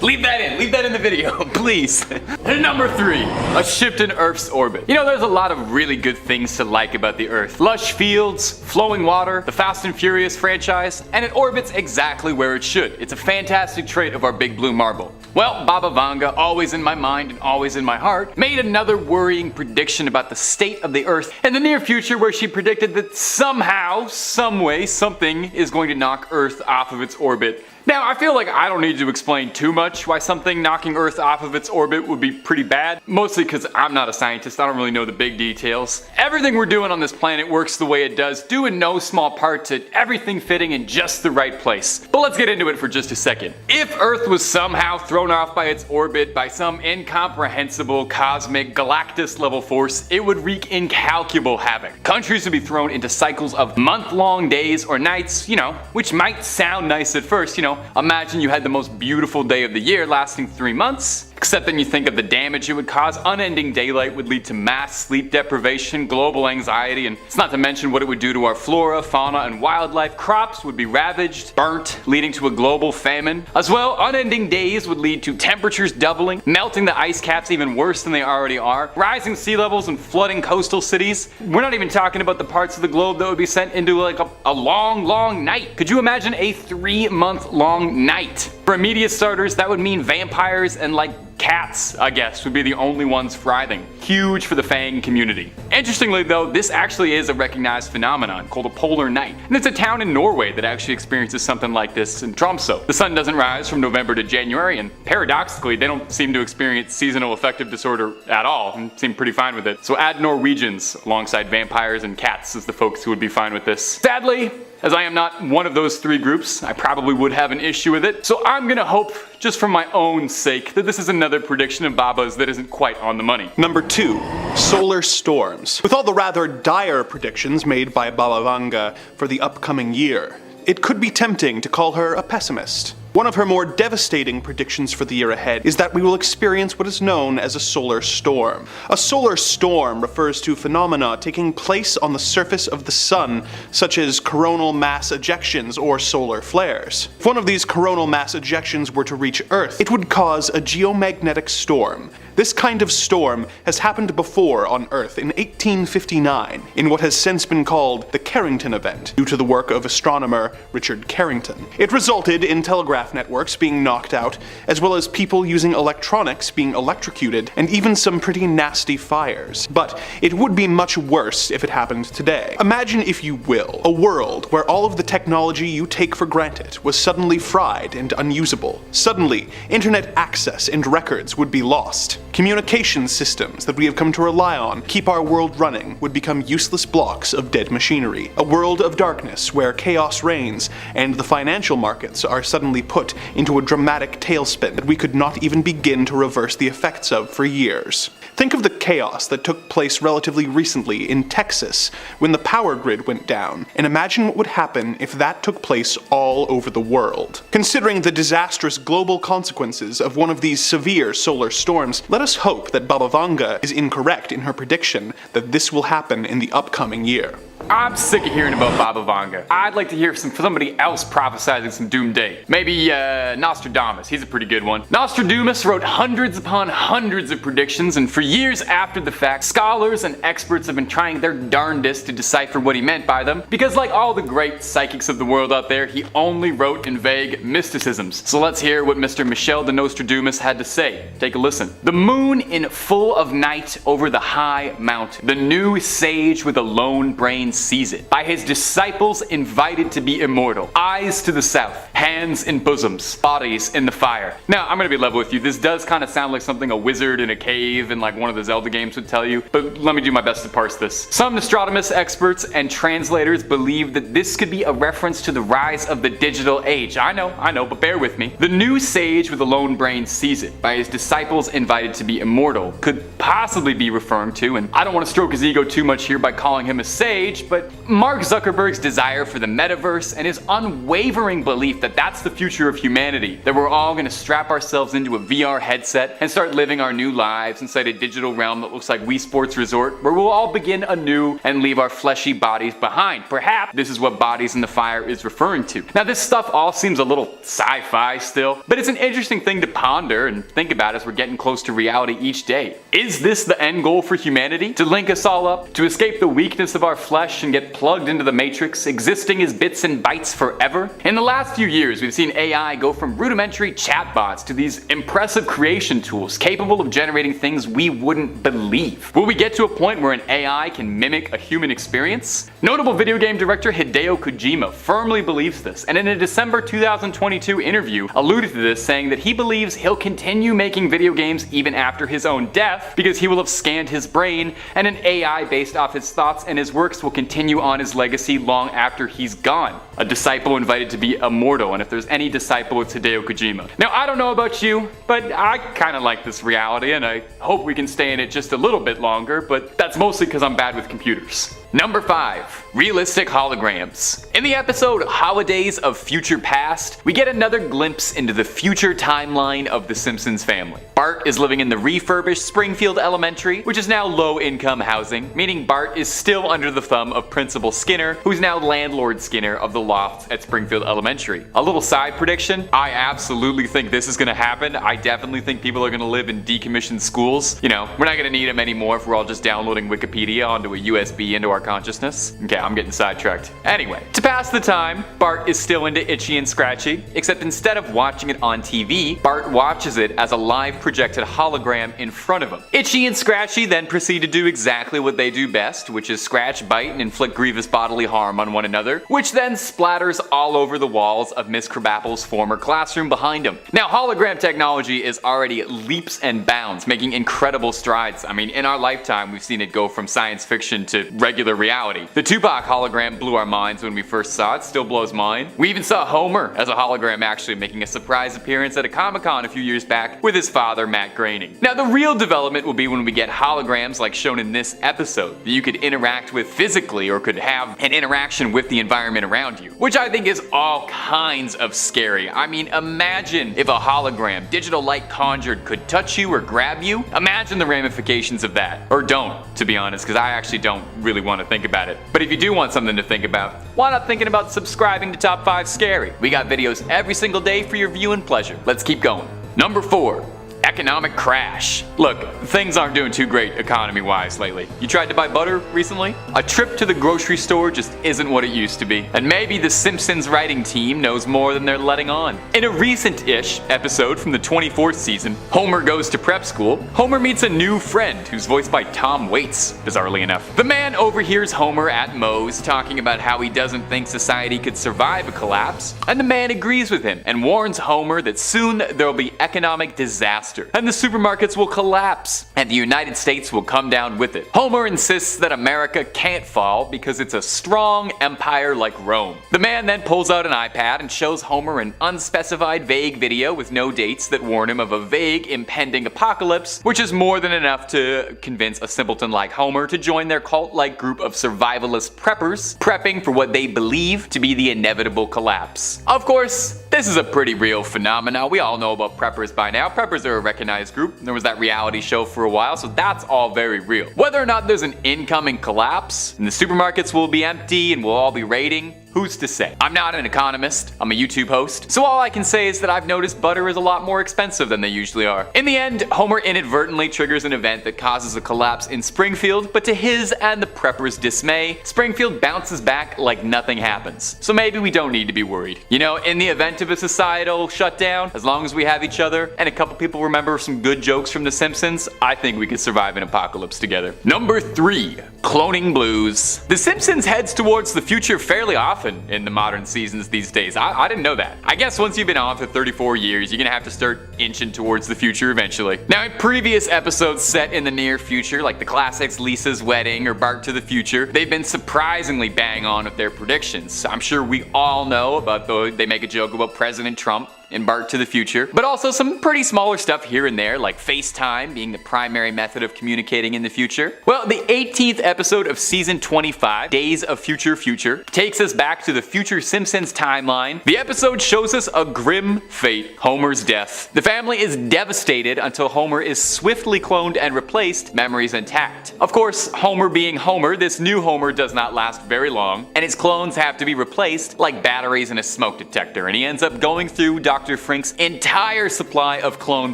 Leave that in the video, please. Number 3, a shift in Earth's orbit. There's a lot of really good things to like about the Earth. Lush fields, flowing water, the Fast and Furious franchise, and it orbits exactly where it should. It's a fantastic trait of our big blue marble. Well, Baba Vanga, always in my mind and always in my heart, made another worrying prediction about the state of the Earth in the near future, where she predicted that somehow, someway, something is going to knock Earth off of its orbit Now, I feel like I don't need to explain too much why something knocking Earth off of its orbit would be pretty bad, mostly because I'm not a scientist, I don't really know the big details. Everything we're doing on this planet works the way it does, due in no small part to everything fitting in just the right place. But let's get into it for just a second. If Earth was somehow thrown off by its orbit by some incomprehensible cosmic Galactus level force, it would wreak incalculable havoc. Countries would be thrown into cycles of month-long days or nights, which might sound nice at first, imagine you had the most beautiful day of the year lasting 3 months. Except then you think of the damage it would cause. Unending daylight would lead to mass sleep deprivation, global anxiety, and it's not to mention what it would do to our flora, fauna, and wildlife. Crops would be ravaged, burnt, leading to a global famine. As well, unending days would lead to temperatures doubling, melting the ice caps even worse than they already are, rising sea levels and flooding coastal cities. We're not even talking about the parts of the globe that would be sent into like a long night. Could you imagine a 3-month-long night? For immediate starters, that would mean vampires and cats, I guess, would be the only ones thriving. Huge for the Fang community. Interestingly though, this actually is a recognized phenomenon called a polar night. And it's a town in Norway that actually experiences something like this in Tromsø. The sun doesn't rise from November to January, and paradoxically, they don't seem to experience seasonal affective disorder at all, and seem pretty fine with it. So add Norwegians alongside vampires and cats as the folks who would be fine with this. Sadly, as I am not one of those 3 groups, I probably would have an issue with it, so I'm gonna hope, just for my own sake, that this is another prediction of Baba's that isn't quite on the money. Number 2. Solar storms. With all the rather dire predictions made by Baba Vanga for the upcoming year, it could be tempting to call her a pessimist. One of her more devastating predictions for the year ahead is that we will experience what is known as a solar storm. A solar storm refers to phenomena taking place on the surface of the sun, such as coronal mass ejections or solar flares. If one of these coronal mass ejections were to reach Earth, it would cause a geomagnetic storm. This kind of storm has happened before on Earth in 1859, in what has since been called the Carrington event, due to the work of astronomer Richard Carrington. It resulted in telegraph networks being knocked out, as well as people using electronics being electrocuted, and even some pretty nasty fires. But it would be much worse if it happened today. Imagine, if you will, a world where all of the technology you take for granted was suddenly fried and unusable. Suddenly, internet access and records would be lost. Communication systems that we have come to rely on, keep our world running, would become useless blocks of dead machinery. A world of darkness where chaos reigns, and the financial markets are suddenly put into a dramatic tailspin that we could not even begin to reverse the effects of for years. Think of the chaos that took place relatively recently in Texas when the power grid went down, and imagine what would happen if that took place all over the world. Considering the disastrous global consequences of one of these severe solar storms, let us hope that Baba Vanga is incorrect in her prediction that this will happen in the upcoming year. I'm sick of hearing about Baba Vanga. I'd like to hear somebody else prophesizing some doomsday. Maybe Nostradamus, he's a pretty good one. Nostradamus wrote hundreds upon hundreds of predictions, and for years after the fact, scholars and experts have been trying their darndest to decipher what he meant by them, because like all the great psychics of the world out there, he only wrote in vague mysticisms. So let's hear what Mr. Michel de Nostradamus had to say. Take a listen. The moon in full of night over the high mountain. The new sage with a lone brain sees it. By his disciples invited to be immortal. Eyes to the south, hands in bosoms, bodies in the fire. Now, I'm gonna be level with you. This does kind of sound like something a wizard in a cave in like one of the Zelda games would tell you, but let me do my best to parse this. Some Nostradamus experts and translators believe that this could be a reference to the rise of the digital age. I know, but bear with me. The new sage with a lone brain sees it. By his disciples invited to be immortal could possibly be referring to, and I don't want to stroke his ego too much here by calling him a sage, but Mark Zuckerberg's desire for the metaverse and his unwavering belief that that's the future of humanity, that we're all going to strap ourselves into a VR headset and start living our new lives inside a digital realm that looks like Wii Sports Resort, where we'll all begin anew and leave our fleshy bodies behind. Perhaps this is what Bodies in the Fire is referring to. Now, this stuff all seems a little sci-fi still, but it's an interesting thing to ponder and think about as we're getting close to reality each day. Is this the end goal for humanity? To link us all up? To escape the weakness of our flesh flesh and get plugged into the matrix, existing as bits and bytes forever? In the last few years, we've seen AI go from rudimentary chatbots to these impressive creation tools capable of generating things we wouldn't believe. Will we get to a point where an AI can mimic a human experience? Notable video game director Hideo Kojima firmly believes this, and in a December 2022 interview alluded to this, saying that he believes he'll continue making video games even after his own death because he will have scanned his brain, and an AI based off his thoughts and his works will continue on his legacy long after he's gone. A disciple invited to be immortal, and if there's any disciple, it's Hideo Kojima. Now, I don't know about you, but I kinda like this reality, and I hope we can stay in it just a little bit longer, but that's mostly because I'm bad with computers. Number 5. Realistic holograms. In the episode Holidays of Future Past, we get another glimpse into the future timeline of the Simpsons family. Bart is living in the refurbished Springfield Elementary, which is now low-income housing, meaning Bart is still under the thumb of Principal Skinner, who's now Landlord Skinner of the loft at Springfield Elementary. A little side prediction, I absolutely think this is gonna happen. I definitely think people are gonna live in decommissioned schools. You know, we're not gonna need them anymore if we're all just downloading Wikipedia onto a USB into our consciousness. Okay, I'm getting sidetracked. Anyway, to pass the time, Bart is still into Itchy and Scratchy, except instead of watching it on TV, Bart watches it as a live projected hologram in front of him. Itchy and Scratchy then proceed to do exactly what they do best, which is scratch, bite, and inflict grievous bodily harm on one another, which then splatters all over the walls of Miss Krabappel's former classroom behind him. Now, hologram technology is already leaps and bounds, making incredible strides. I mean, in our lifetime, we've seen it go from science fiction to regular reality. The Tupac hologram blew our minds when we first saw it, still blows mine. We even saw Homer as a hologram actually making a surprise appearance at a Comic-Con a few years back with his father, Matt Groening. Now, the real development will be when we get holograms like shown in this episode, that you could interact with physically or could have an interaction with the environment around you, which I think is all kinds of scary. I mean, imagine if a hologram, digital light conjured, could touch you or grab you. Imagine the ramifications of that. Or don't, to be honest, because I actually don't really want to think about it. But if you do want something to think about, why not thinking about subscribing to Top 5 Scary? We got videos every single day for your viewing pleasure. Let's keep going. Number 4. Economic crash. Look, things aren't doing too great economy-wise lately. You tried to buy butter recently? A trip to the grocery store just isn't what it used to be. And maybe the Simpsons writing team knows more than they're letting on. In a recent-ish episode from the 24th season, Homer goes to prep school. Homer meets a new friend who's voiced by Tom Waits, bizarrely enough. The man overhears Homer at Moe's talking about how he doesn't think society could survive a collapse, and the man agrees with him and warns Homer that soon there'll be economic disaster, and the supermarkets will collapse, and the United States will come down with it. Homer insists that America can't fall because it's a strong empire like Rome. The man then pulls out an iPad and shows Homer an unspecified vague video with no dates that warn him of a vague impending apocalypse, which is more than enough to convince a simpleton like Homer to join their cult-like group of survivalist preppers, prepping for what they believe to be the inevitable collapse. Of course, this is a pretty real phenomenon. We all know about preppers by now. Preppers are a recognized group. There was that reality show for a while, so that's all very real. Whether or not there's an incoming collapse and the supermarkets will be empty and we'll all be raiding, who's to say? I'm not an economist, I'm a YouTube host, so all I can say is that I've noticed butter is a lot more expensive than they usually are. In the end, Homer inadvertently triggers an event that causes a collapse in Springfield, but to his and the preppers' dismay, Springfield bounces back like nothing happens. So maybe we don't need to be worried. You know, in the event of a societal shutdown, as long as we have each other and a couple people remember some good jokes from The Simpsons, I think we could survive an apocalypse together. Number 3. Cloning blues. The Simpsons heads towards the future fairly often in the modern seasons these days. I didn't know that. I guess once you've been on for 34 years, you're gonna have to start inching towards the future eventually. Now, in previous episodes set in the near future, like the classics Lisa's Wedding or Bart to the Future, they've been surprisingly bang on with their predictions. I'm sure we all know about they make a joke about President Trump in Bart to the Future, but also some pretty smaller stuff here and there, like FaceTime being the primary method of communicating in the future. Well, the 18th episode of season 25, Days of Future Future, takes us back to the future Simpsons timeline. The episode shows us a grim fate, Homer's death. The family is devastated until Homer is swiftly cloned and replaced, memories intact. Of course, Homer being Homer, this new Homer does not last very long, and his clones have to be replaced like batteries in a smoke detector, and he ends up going through Dr. Frink's entire supply of clone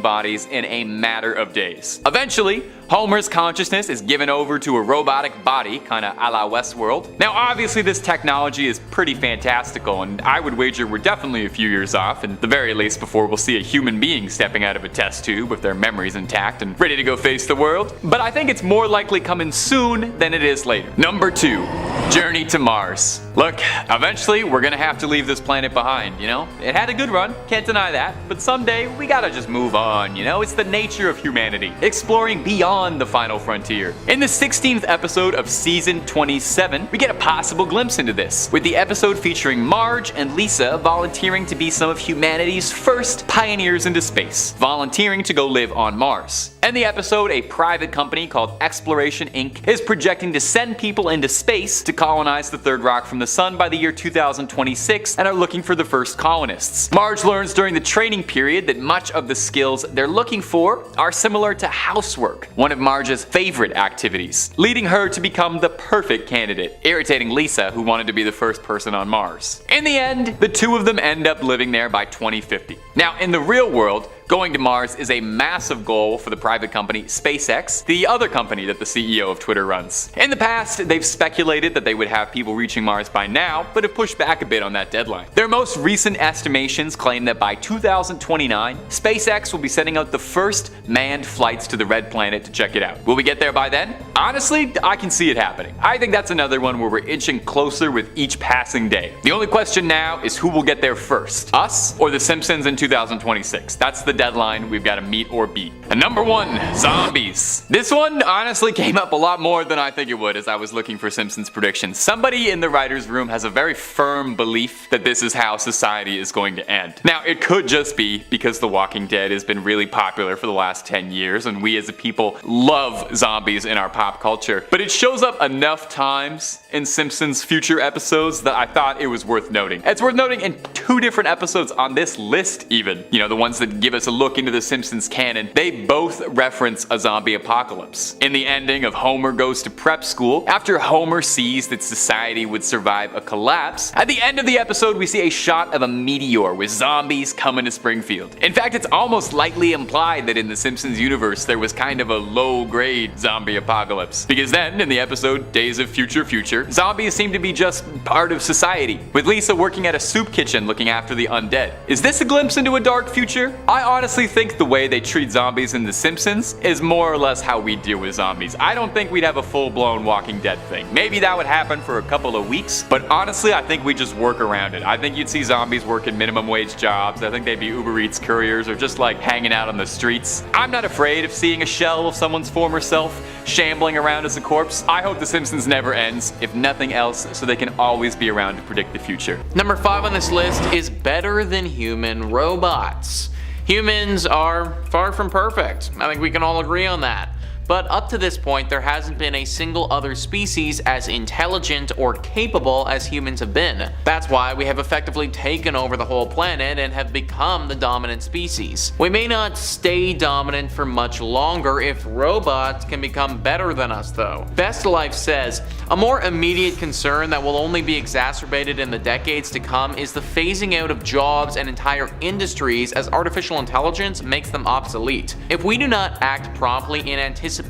bodies in a matter of days. Eventually, Homer's consciousness is given over to a robotic body, kinda a la Westworld. Now obviously this technology is pretty fantastical, and I would wager we're definitely a few years off, and the very least before we'll see a human being stepping out of a test tube with their memories intact and ready to go face the world. But I think it's more likely coming soon than it is later. Number 2. Journey to Mars. Look, eventually we're gonna have to leave this planet behind, you know? It had a good run, can't deny that, but someday we gotta just move on, you know? It's the nature of humanity, exploring beyond the final frontier. In the 16th episode of season 27, we get a possible glimpse into this, with the episode featuring Marge and Lisa volunteering to be some of humanity's first pioneers into space, volunteering to go live on Mars. In the episode, a private company called Exploration Inc. is projecting to send people into space to colonize the third rock from the sun by the year 2026 and are looking for the first colonists. Marge learns during the training period that much of the skills they're looking for are similar to housework, one of Marge's favorite activities, leading her to become the perfect candidate, irritating Lisa, who wanted to be the first person on Mars. In the end, the two of them end up living there by 2050. Now, in the real world, going to Mars is a massive goal for the private company SpaceX, the other company that the CEO of Twitter runs. In the past, they've speculated that they would have people reaching Mars by now, but have pushed back a bit on that deadline. Their most recent estimations claim that by 2029, SpaceX will be sending out the first manned flights to the Red Planet to check it out. Will we get there by then? Honestly, I can see it happening. I think that's another one where we're inching closer with each passing day. The only question now is who will get there first, us or The Simpsons in 2026. That's the deadline we've got to meet or beat. And number 1, zombies. This one honestly came up a lot more than I think it would as I was looking for Simpsons predictions. Somebody in the writer's room has a very firm belief that this is how society is going to end. Now, it could just be because The Walking Dead has been really popular for the last 10 years and we as a people love zombies in our pop culture, but it shows up enough times in Simpsons future episodes that I thought it was worth noting. It's worth noting in 2 different episodes on this list even. You know, the ones that give us a look into the Simpsons canon, they both reference a zombie apocalypse. In the ending of Homer Goes to Prep School, after Homer sees that society would survive a collapse, at the end of the episode we see a shot of a meteor with zombies coming to Springfield. In fact, it's almost lightly implied that in the Simpsons universe there was kind of a low-grade zombie apocalypse. Because then, in the episode Days of Future Future, zombies seem to be just part of society, with Lisa working at a soup kitchen looking after the undead. Is this a glimpse into a dark future? I honestly think the way they treat zombies in The Simpsons is more or less how we deal with zombies. I don't think we'd have a full-blown Walking Dead thing. Maybe that would happen for a couple of weeks, but honestly I think we just work around it. I think you'd see zombies working minimum wage jobs. I think they'd be Uber Eats couriers or just like hanging out on the streets. I'm not afraid of seeing a shell of someone's former self shambling around as a corpse. I hope The Simpsons never ends, if nothing else, so they can always be around to predict the future. Number 5 on this list is better than human robots. Humans are far from perfect. I think we can all agree on that. But up to this point, there hasn't been a single other species as intelligent or capable as humans have been. That's why we have effectively taken over the whole planet and have become the dominant species. We may not stay dominant for much longer if robots can become better than us though. Best Life says, a more immediate concern that will only be exacerbated in the decades to come is the phasing out of jobs and entire industries as artificial intelligence makes them obsolete. If we do not act promptly in anticipation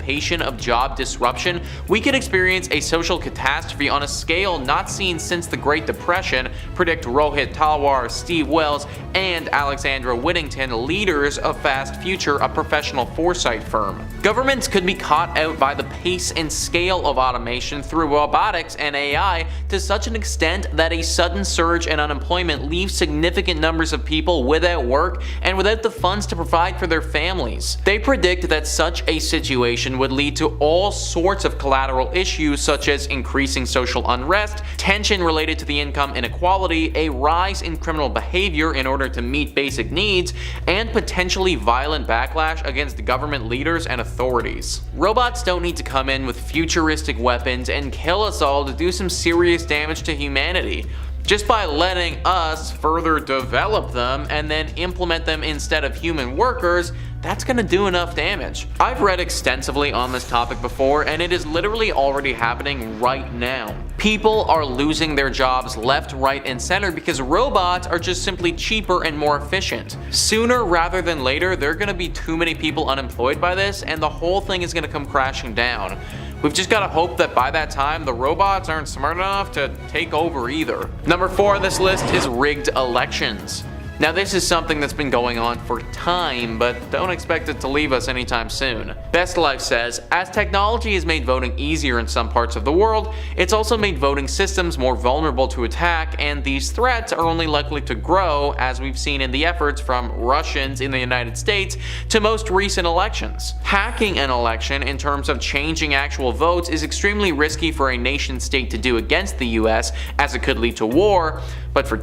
of job disruption, we could experience a social catastrophe on a scale not seen since the Great Depression, predict Rohit Talwar, Steve Wells, and Alexandra Whittington, leaders of Fast Future, a professional foresight firm. Governments could be caught out by the pace and scale of automation through robotics and AI to such an extent that a sudden surge in unemployment leaves significant numbers of people without work and without the funds to provide for their families. They predict that such a situation would lead to all sorts of collateral issues such as increasing social unrest, tension related to the income inequality, a rise in criminal behavior in order to meet basic needs, and potentially violent backlash against government leaders and authorities. Robots don't need to come in with futuristic weapons and kill us all to do some serious damage to humanity. Just by letting us further develop them and then implement them instead of human workers, that's gonna do enough damage. I've read extensively on this topic before, and it is literally already happening right now. People are losing their jobs left, right, and center because robots are just simply cheaper and more efficient. Sooner rather than later, there are going to be too many people unemployed by this, and the whole thing is going to come crashing down. We've just got to hope that by that time, the robots aren't smart enough to take over either. Number 4 on this list is rigged elections. Now this is something that's been going on for time, but don't expect it to leave us anytime soon. Best Life says, as technology has made voting easier in some parts of the world, it's also made voting systems more vulnerable to attack, and these threats are only likely to grow, as we've seen in the efforts from Russians in the United States to most recent elections. Hacking an election in terms of changing actual votes is extremely risky for a nation state to do against the US, as it could lead to war, but for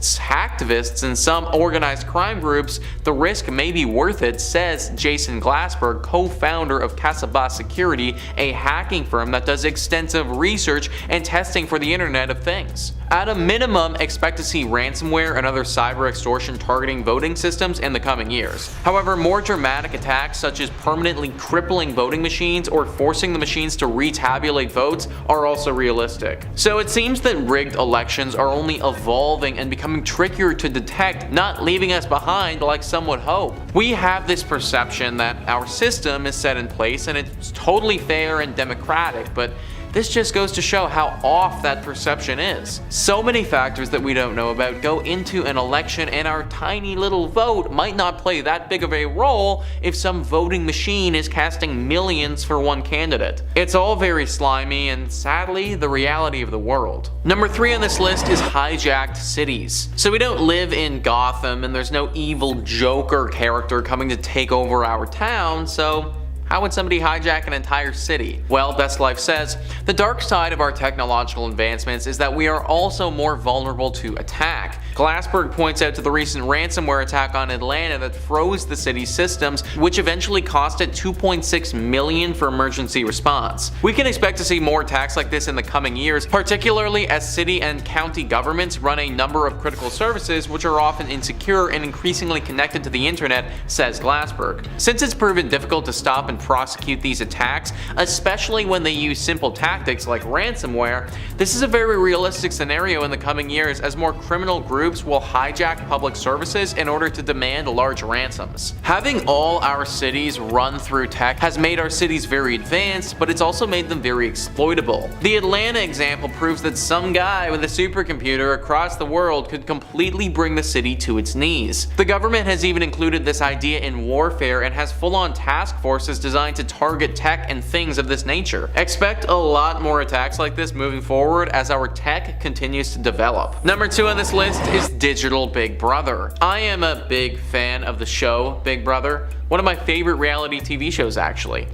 hacktivists and some organized crime groups, the risk may be worth it, says Jason Glassberg, co-founder of Casabas Security, a hacking firm that does extensive research and testing for the Internet of Things. At a minimum, expect to see ransomware and other cyber extortion targeting voting systems in the coming years. However, more dramatic attacks such as permanently crippling voting machines or forcing the machines to retabulate votes are also realistic. So it seems that rigged elections are only evolving and becoming trickier to detect, not leaving us behind like some would hope. We have this perception that our system is set in place and it's totally fair and democratic, but this just goes to show how off that perception is. So many factors that we don't know about go into an election, and our tiny little vote might not play that big of a role if some voting machine is casting millions for one candidate. It's all very slimy and sadly the reality of the world. Number 3 on this list is hijacked cities. So we don't live in Gotham and there's no evil Joker character coming to take over our town, so how would somebody hijack an entire city? Well, Best Life says, the dark side of our technological advancements is that we are also more vulnerable to attack. Glassberg points out to the recent ransomware attack on Atlanta that froze the city's systems, which eventually cost it $2.6 million for emergency response. We can expect to see more attacks like this in the coming years, particularly as city and county governments run a number of critical services which are often insecure and increasingly connected to the internet, says Glassberg. Since it's proven difficult to stop and prosecute these attacks, especially when they use simple tactics like ransomware, this is a very realistic scenario in the coming years as more criminal groups will hijack public services in order to demand large ransoms. Having all our cities run through tech has made our cities very advanced, but it's also made them very exploitable. The Atlanta example proves that some guy with a supercomputer across the world could completely bring the city to its knees. The government has even included this idea in warfare and has full-on task forces designed to target tech and things of this nature. Expect a lot more attacks like this moving forward as our tech continues to develop. Number 2 on this list is digital Big Brother. I am a big fan of the show Big Brother, one of my favorite reality TV shows actually.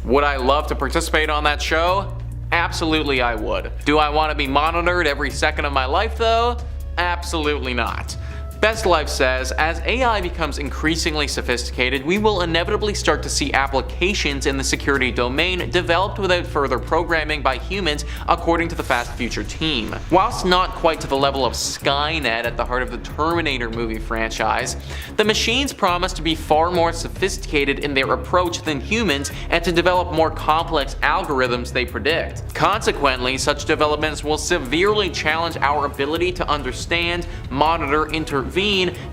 Would I love to participate on that show? Absolutely I would. Do I want to be monitored every second of my life though? Absolutely not. Best Life says, as AI becomes increasingly sophisticated, we will inevitably start to see applications in the security domain developed without further programming by humans, according to the Fast Future team. Whilst not quite to the level of Skynet at the heart of the Terminator movie franchise, the machines promise to be far more sophisticated in their approach than humans and to develop more complex algorithms they predict. Consequently, such developments will severely challenge our ability to understand, monitor, intervene,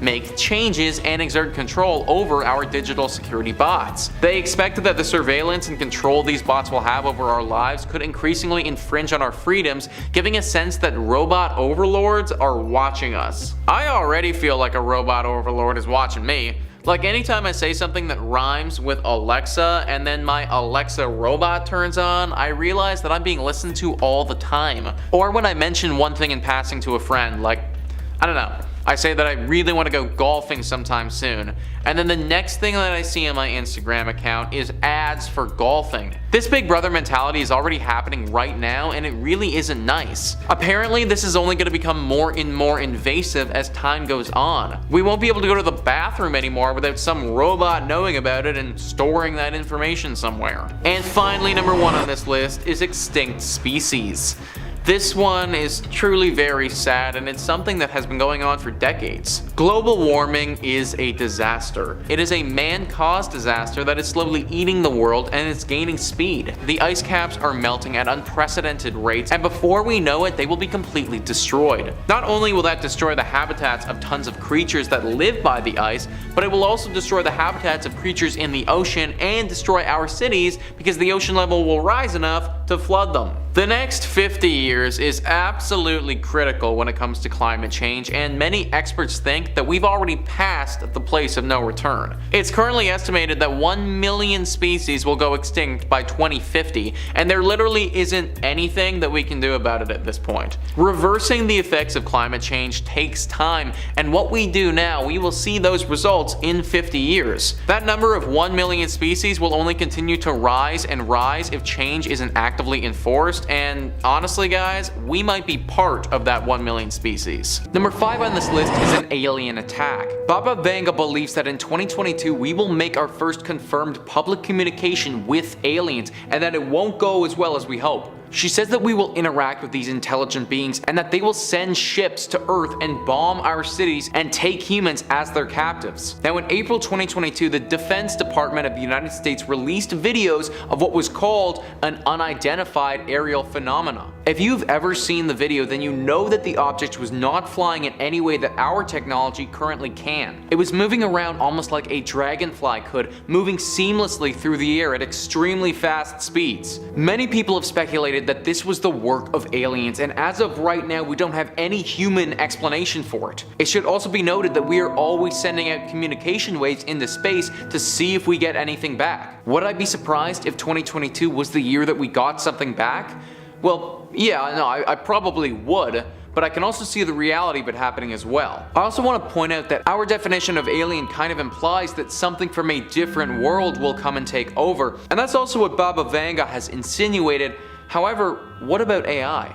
make changes, and exert control over our digital security bots. They expect that the surveillance and control these bots will have over our lives could increasingly infringe on our freedoms, giving a sense that robot overlords are watching us. I already feel like a robot overlord is watching me. Like anytime I say something that rhymes with Alexa and then my Alexa robot turns on, I realize that I'm being listened to all the time. Or when I mention one thing in passing to a friend, like, I don't know, I say that I really want to go golfing sometime soon, and then the next thing that I see on my Instagram account is ads for golfing. This Big Brother mentality is already happening right now, and it really isn't nice. Apparently, this is only going to become more and more invasive as time goes on. We won't be able to go to the bathroom anymore without some robot knowing about it and storing that information somewhere. And finally, number 1 on this list is extinct species. This one is truly very sad, and it's something that has been going on for decades. Global warming is a disaster. It is a man-caused disaster that is slowly eating the world, and it's gaining speed. The ice caps are melting at unprecedented rates, and before we know it, they will be completely destroyed. Not only will that destroy the habitats of tons of creatures that live by the ice, but it will also destroy the habitats of creatures in the ocean and destroy our cities because the ocean level will rise enough to flood them. The next 50 years is absolutely critical when it comes to climate change, and many experts think that we've already passed the place of no return. It's currently estimated that 1 million species will go extinct by 2050, and there literally isn't anything that we can do about it at this point. Reversing the effects of climate change takes time, and what we do now, we will see those results in 50 years. That number of 1 million species will only continue to rise and rise if change isn't actively enforced. And honestly guys, we might be part of that 1 million species. Number 5 on this list is an alien attack. Baba Vanga believes that in 2022 we will make our first confirmed public communication with aliens, and that it won't go as well as we hope. She says that we will interact with these intelligent beings and that they will send ships to Earth and bomb our cities and take humans as their captives. Now in April 2022, the Defense Department of the United States released videos of what was called an unidentified aerial phenomena. If you've ever seen the video, then you know that the object was not flying in any way that our technology currently can. It was moving around almost like a dragonfly could, moving seamlessly through the air at extremely fast speeds. Many people have speculated that this was the work of aliens, and as of right now we don't have any human explanation for it. It should also be noted that we are always sending out communication waves into space to see if we get anything back. Would I be surprised if 2022 was the year that we got something back? Well, yeah, no, I probably would, but I can also see the reality of it happening as well. I also want to point out that our definition of alien kind of implies that something from a different world will come and take over, and that's also what Baba Vanga has insinuated. However, what about AI?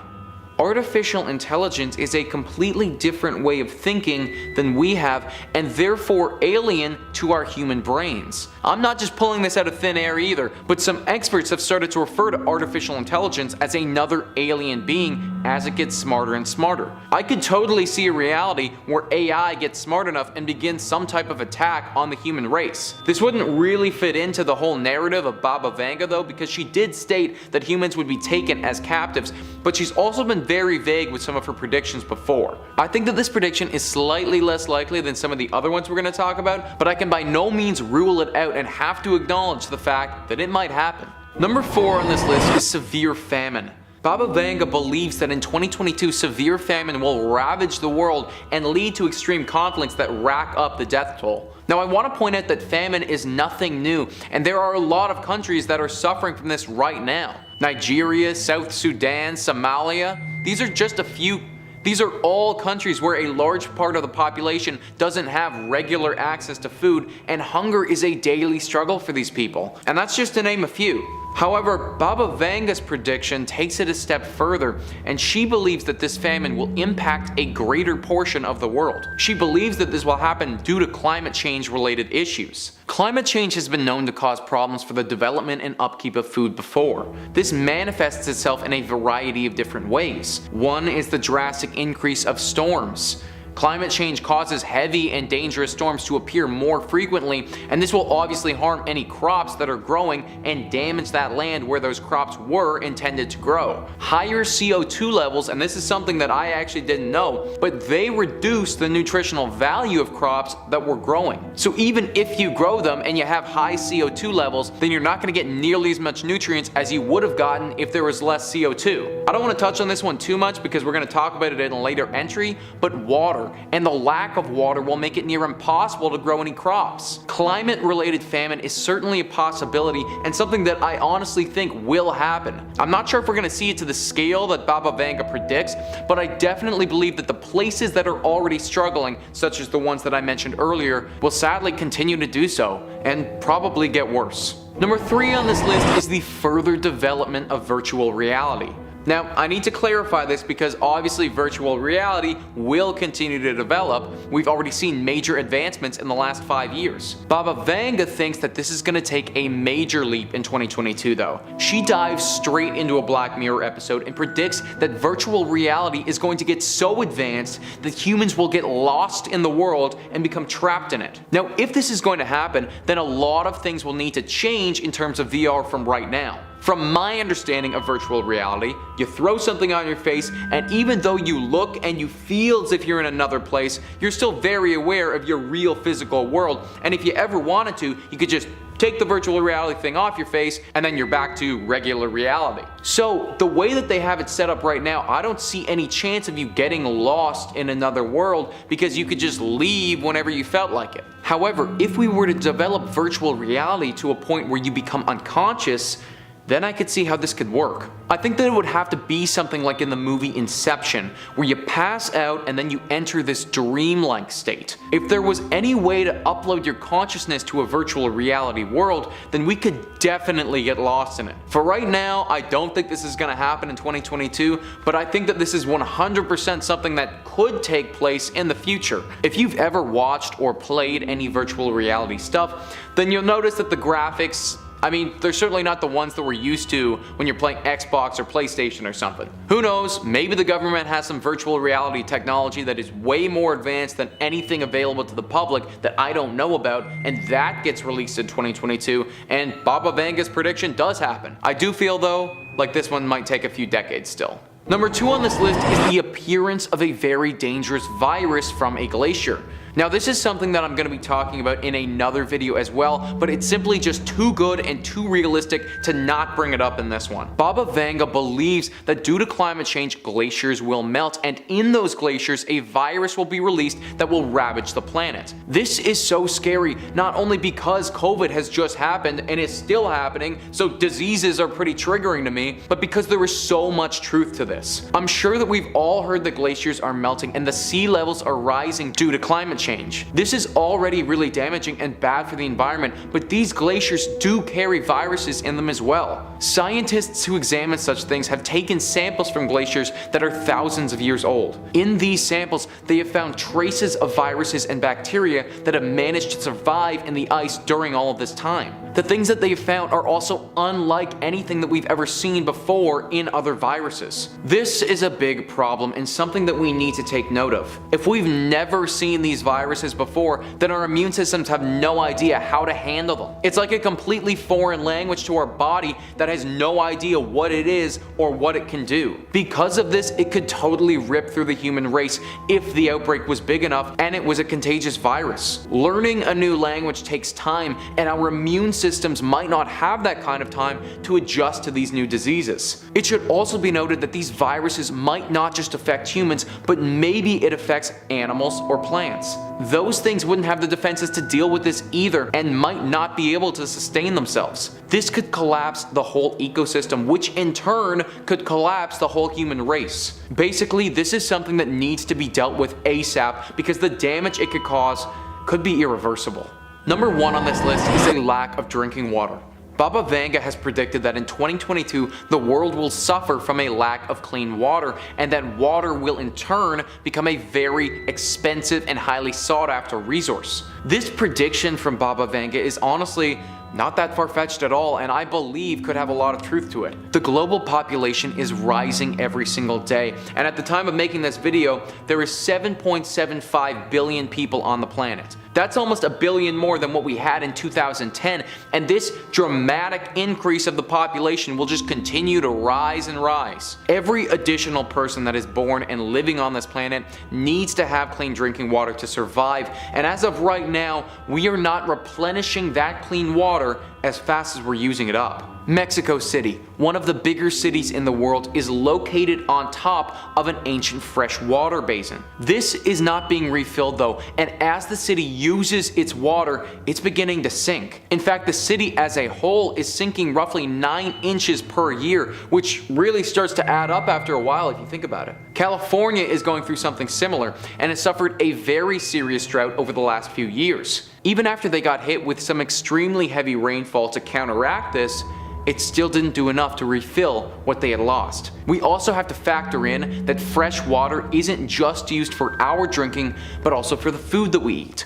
Artificial intelligence is a completely different way of thinking than we have, and therefore alien to our human brains. I'm not just pulling this out of thin air either, but some experts have started to refer to artificial intelligence as another alien being as it gets smarter and smarter. I could totally see a reality where AI gets smart enough and begins some type of attack on the human race. This wouldn't really fit into the whole narrative of Baba Vanga though, because she did state that humans would be taken as captives, but she's also been very vague with some of her predictions before. I think that this prediction is slightly less likely than some of the other ones we're going to talk about, but I can by no means rule it out and have to acknowledge the fact that it might happen. Number 4 on this list is severe famine. Baba Vanga believes that in 2022 severe famine will ravage the world and lead to extreme conflicts that rack up the death toll. Now I want to point out that famine is nothing new, and there are a lot of countries that are suffering from this right now. Nigeria, South Sudan, Somalia, these are just a few. These are all countries where a large part of the population doesn't have regular access to food, and hunger is a daily struggle for these people. And that's just to name a few. However, Baba Vanga's prediction takes it a step further, and she believes that this famine will impact a greater portion of the world. She believes that this will happen due to climate change related issues. Climate change has been known to cause problems for the development and upkeep of food before. This manifests itself in a variety of different ways. One is the drastic increase of storms. Climate change causes heavy and dangerous storms to appear more frequently, and this will obviously harm any crops that are growing and damage that land where those crops were intended to grow. Higher CO2 levels, and this is something that I actually didn't know, but they reduce the nutritional value of crops that were growing. So even if you grow them and you have high CO2 levels, then you're not going to get nearly as much nutrients as you would have gotten if there was less CO2. I don't want to touch on this one too much because we're going to talk about it in a later entry, but water and the lack of water will make it near impossible to grow any crops. Climate-related famine is certainly a possibility and something that I honestly think will happen. I'm not sure if we're going to see it to the scale that Baba Vanga predicts, but I definitely believe that the places that are already struggling, such as the ones that I mentioned earlier, will sadly continue to do so, and probably get worse. Number 3 on this list is the further development of virtual reality. Now, I need to clarify this because obviously virtual reality will continue to develop. We've already seen major advancements in the last 5 years. Baba Vanga thinks that this is going to take a major leap in 2022 though. She dives straight into a Black Mirror episode and predicts that virtual reality is going to get so advanced that humans will get lost in the world and become trapped in it. Now, if this is going to happen, then a lot of things will need to change in terms of VR from right now. From my understanding of virtual reality, you throw something on your face, and even though you look and you feel as if you're in another place, you're still very aware of your real physical world, and if you ever wanted to, you could just take the virtual reality thing off your face and then you're back to regular reality. So the way that they have it set up right now, I don't see any chance of you getting lost in another world because you could just leave whenever you felt like it. However, if we were to develop virtual reality to a point where you become unconscious, then I could see how this could work. I think that it would have to be something like in the movie Inception, where you pass out and then you enter this dreamlike state. If there was any way to upload your consciousness to a virtual reality world, then we could definitely get lost in it. For right now, I don't think this is going to happen in 2022, but I think that this is 100% something that could take place in the future. If you've ever watched or played any virtual reality stuff, then you'll notice that the graphics, I mean, they're certainly not the ones that we're used to when you're playing Xbox or PlayStation or something. Who knows, maybe the government has some virtual reality technology that is way more advanced than anything available to the public that I don't know about, and that gets released in 2022, and Baba Vanga's prediction does happen. I do feel though, like this one might take a few decades still. Number 2 on this list is the appearance of a very dangerous virus from a glacier. Now, this is something that I'm going to be talking about in another video as well, but it's simply just too good and too realistic to not bring it up in this one. Baba Vanga believes that due to climate change, glaciers will melt, and in those glaciers, a virus will be released that will ravage the planet. This is so scary, not only because COVID has just happened and is still happening, so diseases are pretty triggering to me, but because there is so much truth to this. I'm sure that we've all heard the glaciers are melting and the sea levels are rising due to climate change. This is already really damaging and bad for the environment, but these glaciers do carry viruses in them as well. Scientists who examine such things have taken samples from glaciers that are thousands of years old. In these samples, they have found traces of viruses and bacteria that have managed to survive in the ice during all of this time. The things that they've found are also unlike anything that we've ever seen before in other viruses. This is a big problem and something that we need to take note of. If we've never seen these viruses before, then our immune systems have no idea how to handle them. It's like a completely foreign language to our body that has no idea what it is or what it can do. Because of this, it could totally rip through the human race if the outbreak was big enough and it was a contagious virus. Learning a new language takes time, and our immune systems might not have that kind of time to adjust to these new diseases. It should also be noted that these viruses might not just affect humans, but maybe it affects animals or plants. Those things wouldn't have the defenses to deal with this either and might not be able to sustain themselves. This could collapse the whole ecosystem, which in turn could collapse the whole human race. Basically, this is something that needs to be dealt with ASAP because the damage it could cause could be irreversible. Number 1 on this list is a lack of drinking water. Baba Vanga has predicted that in 2022, the world will suffer from a lack of clean water, and that water will in turn become a very expensive and highly sought after resource. This prediction from Baba Vanga is honestly not that far-fetched at all, and I believe could have a lot of truth to it. The global population is rising every single day, and at the time of making this video, there is 7.75 billion people on the planet. That's almost a billion more than what we had in 2010, and this dramatic increase of the population will just continue to rise and rise. Every additional person that is born and living on this planet needs to have clean drinking water to survive, and as of right now, we are not replenishing that clean water as fast as we're using it up. Mexico City, one of the bigger cities in the world, is located on top of an ancient freshwater basin. This is not being refilled though, and as the city uses its water, it's beginning to sink. In fact, the city as a whole is sinking roughly 9 inches per year, which really starts to add up after a while if you think about it. California is going through something similar and has suffered a very serious drought over the last few years. Even after they got hit with some extremely heavy rainfall to counteract this, it still didn't do enough to refill what they had lost. We also have to factor in that fresh water isn't just used for our drinking, but also for the food that we eat.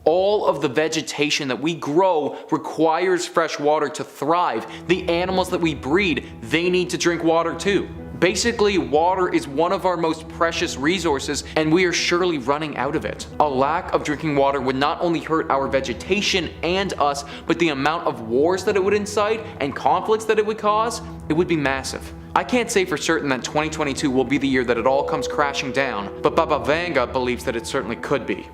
All of the vegetation that we grow requires fresh water to thrive. The animals that we breed, they need to drink water too. Basically, water is one of our most precious resources, and we are surely running out of it. A lack of drinking water would not only hurt our vegetation and us, but the amount of wars that it would incite and conflicts that it would cause, it would be massive. I can't say for certain that 2022 will be the year that it all comes crashing down, but Baba Vanga believes that it certainly could be.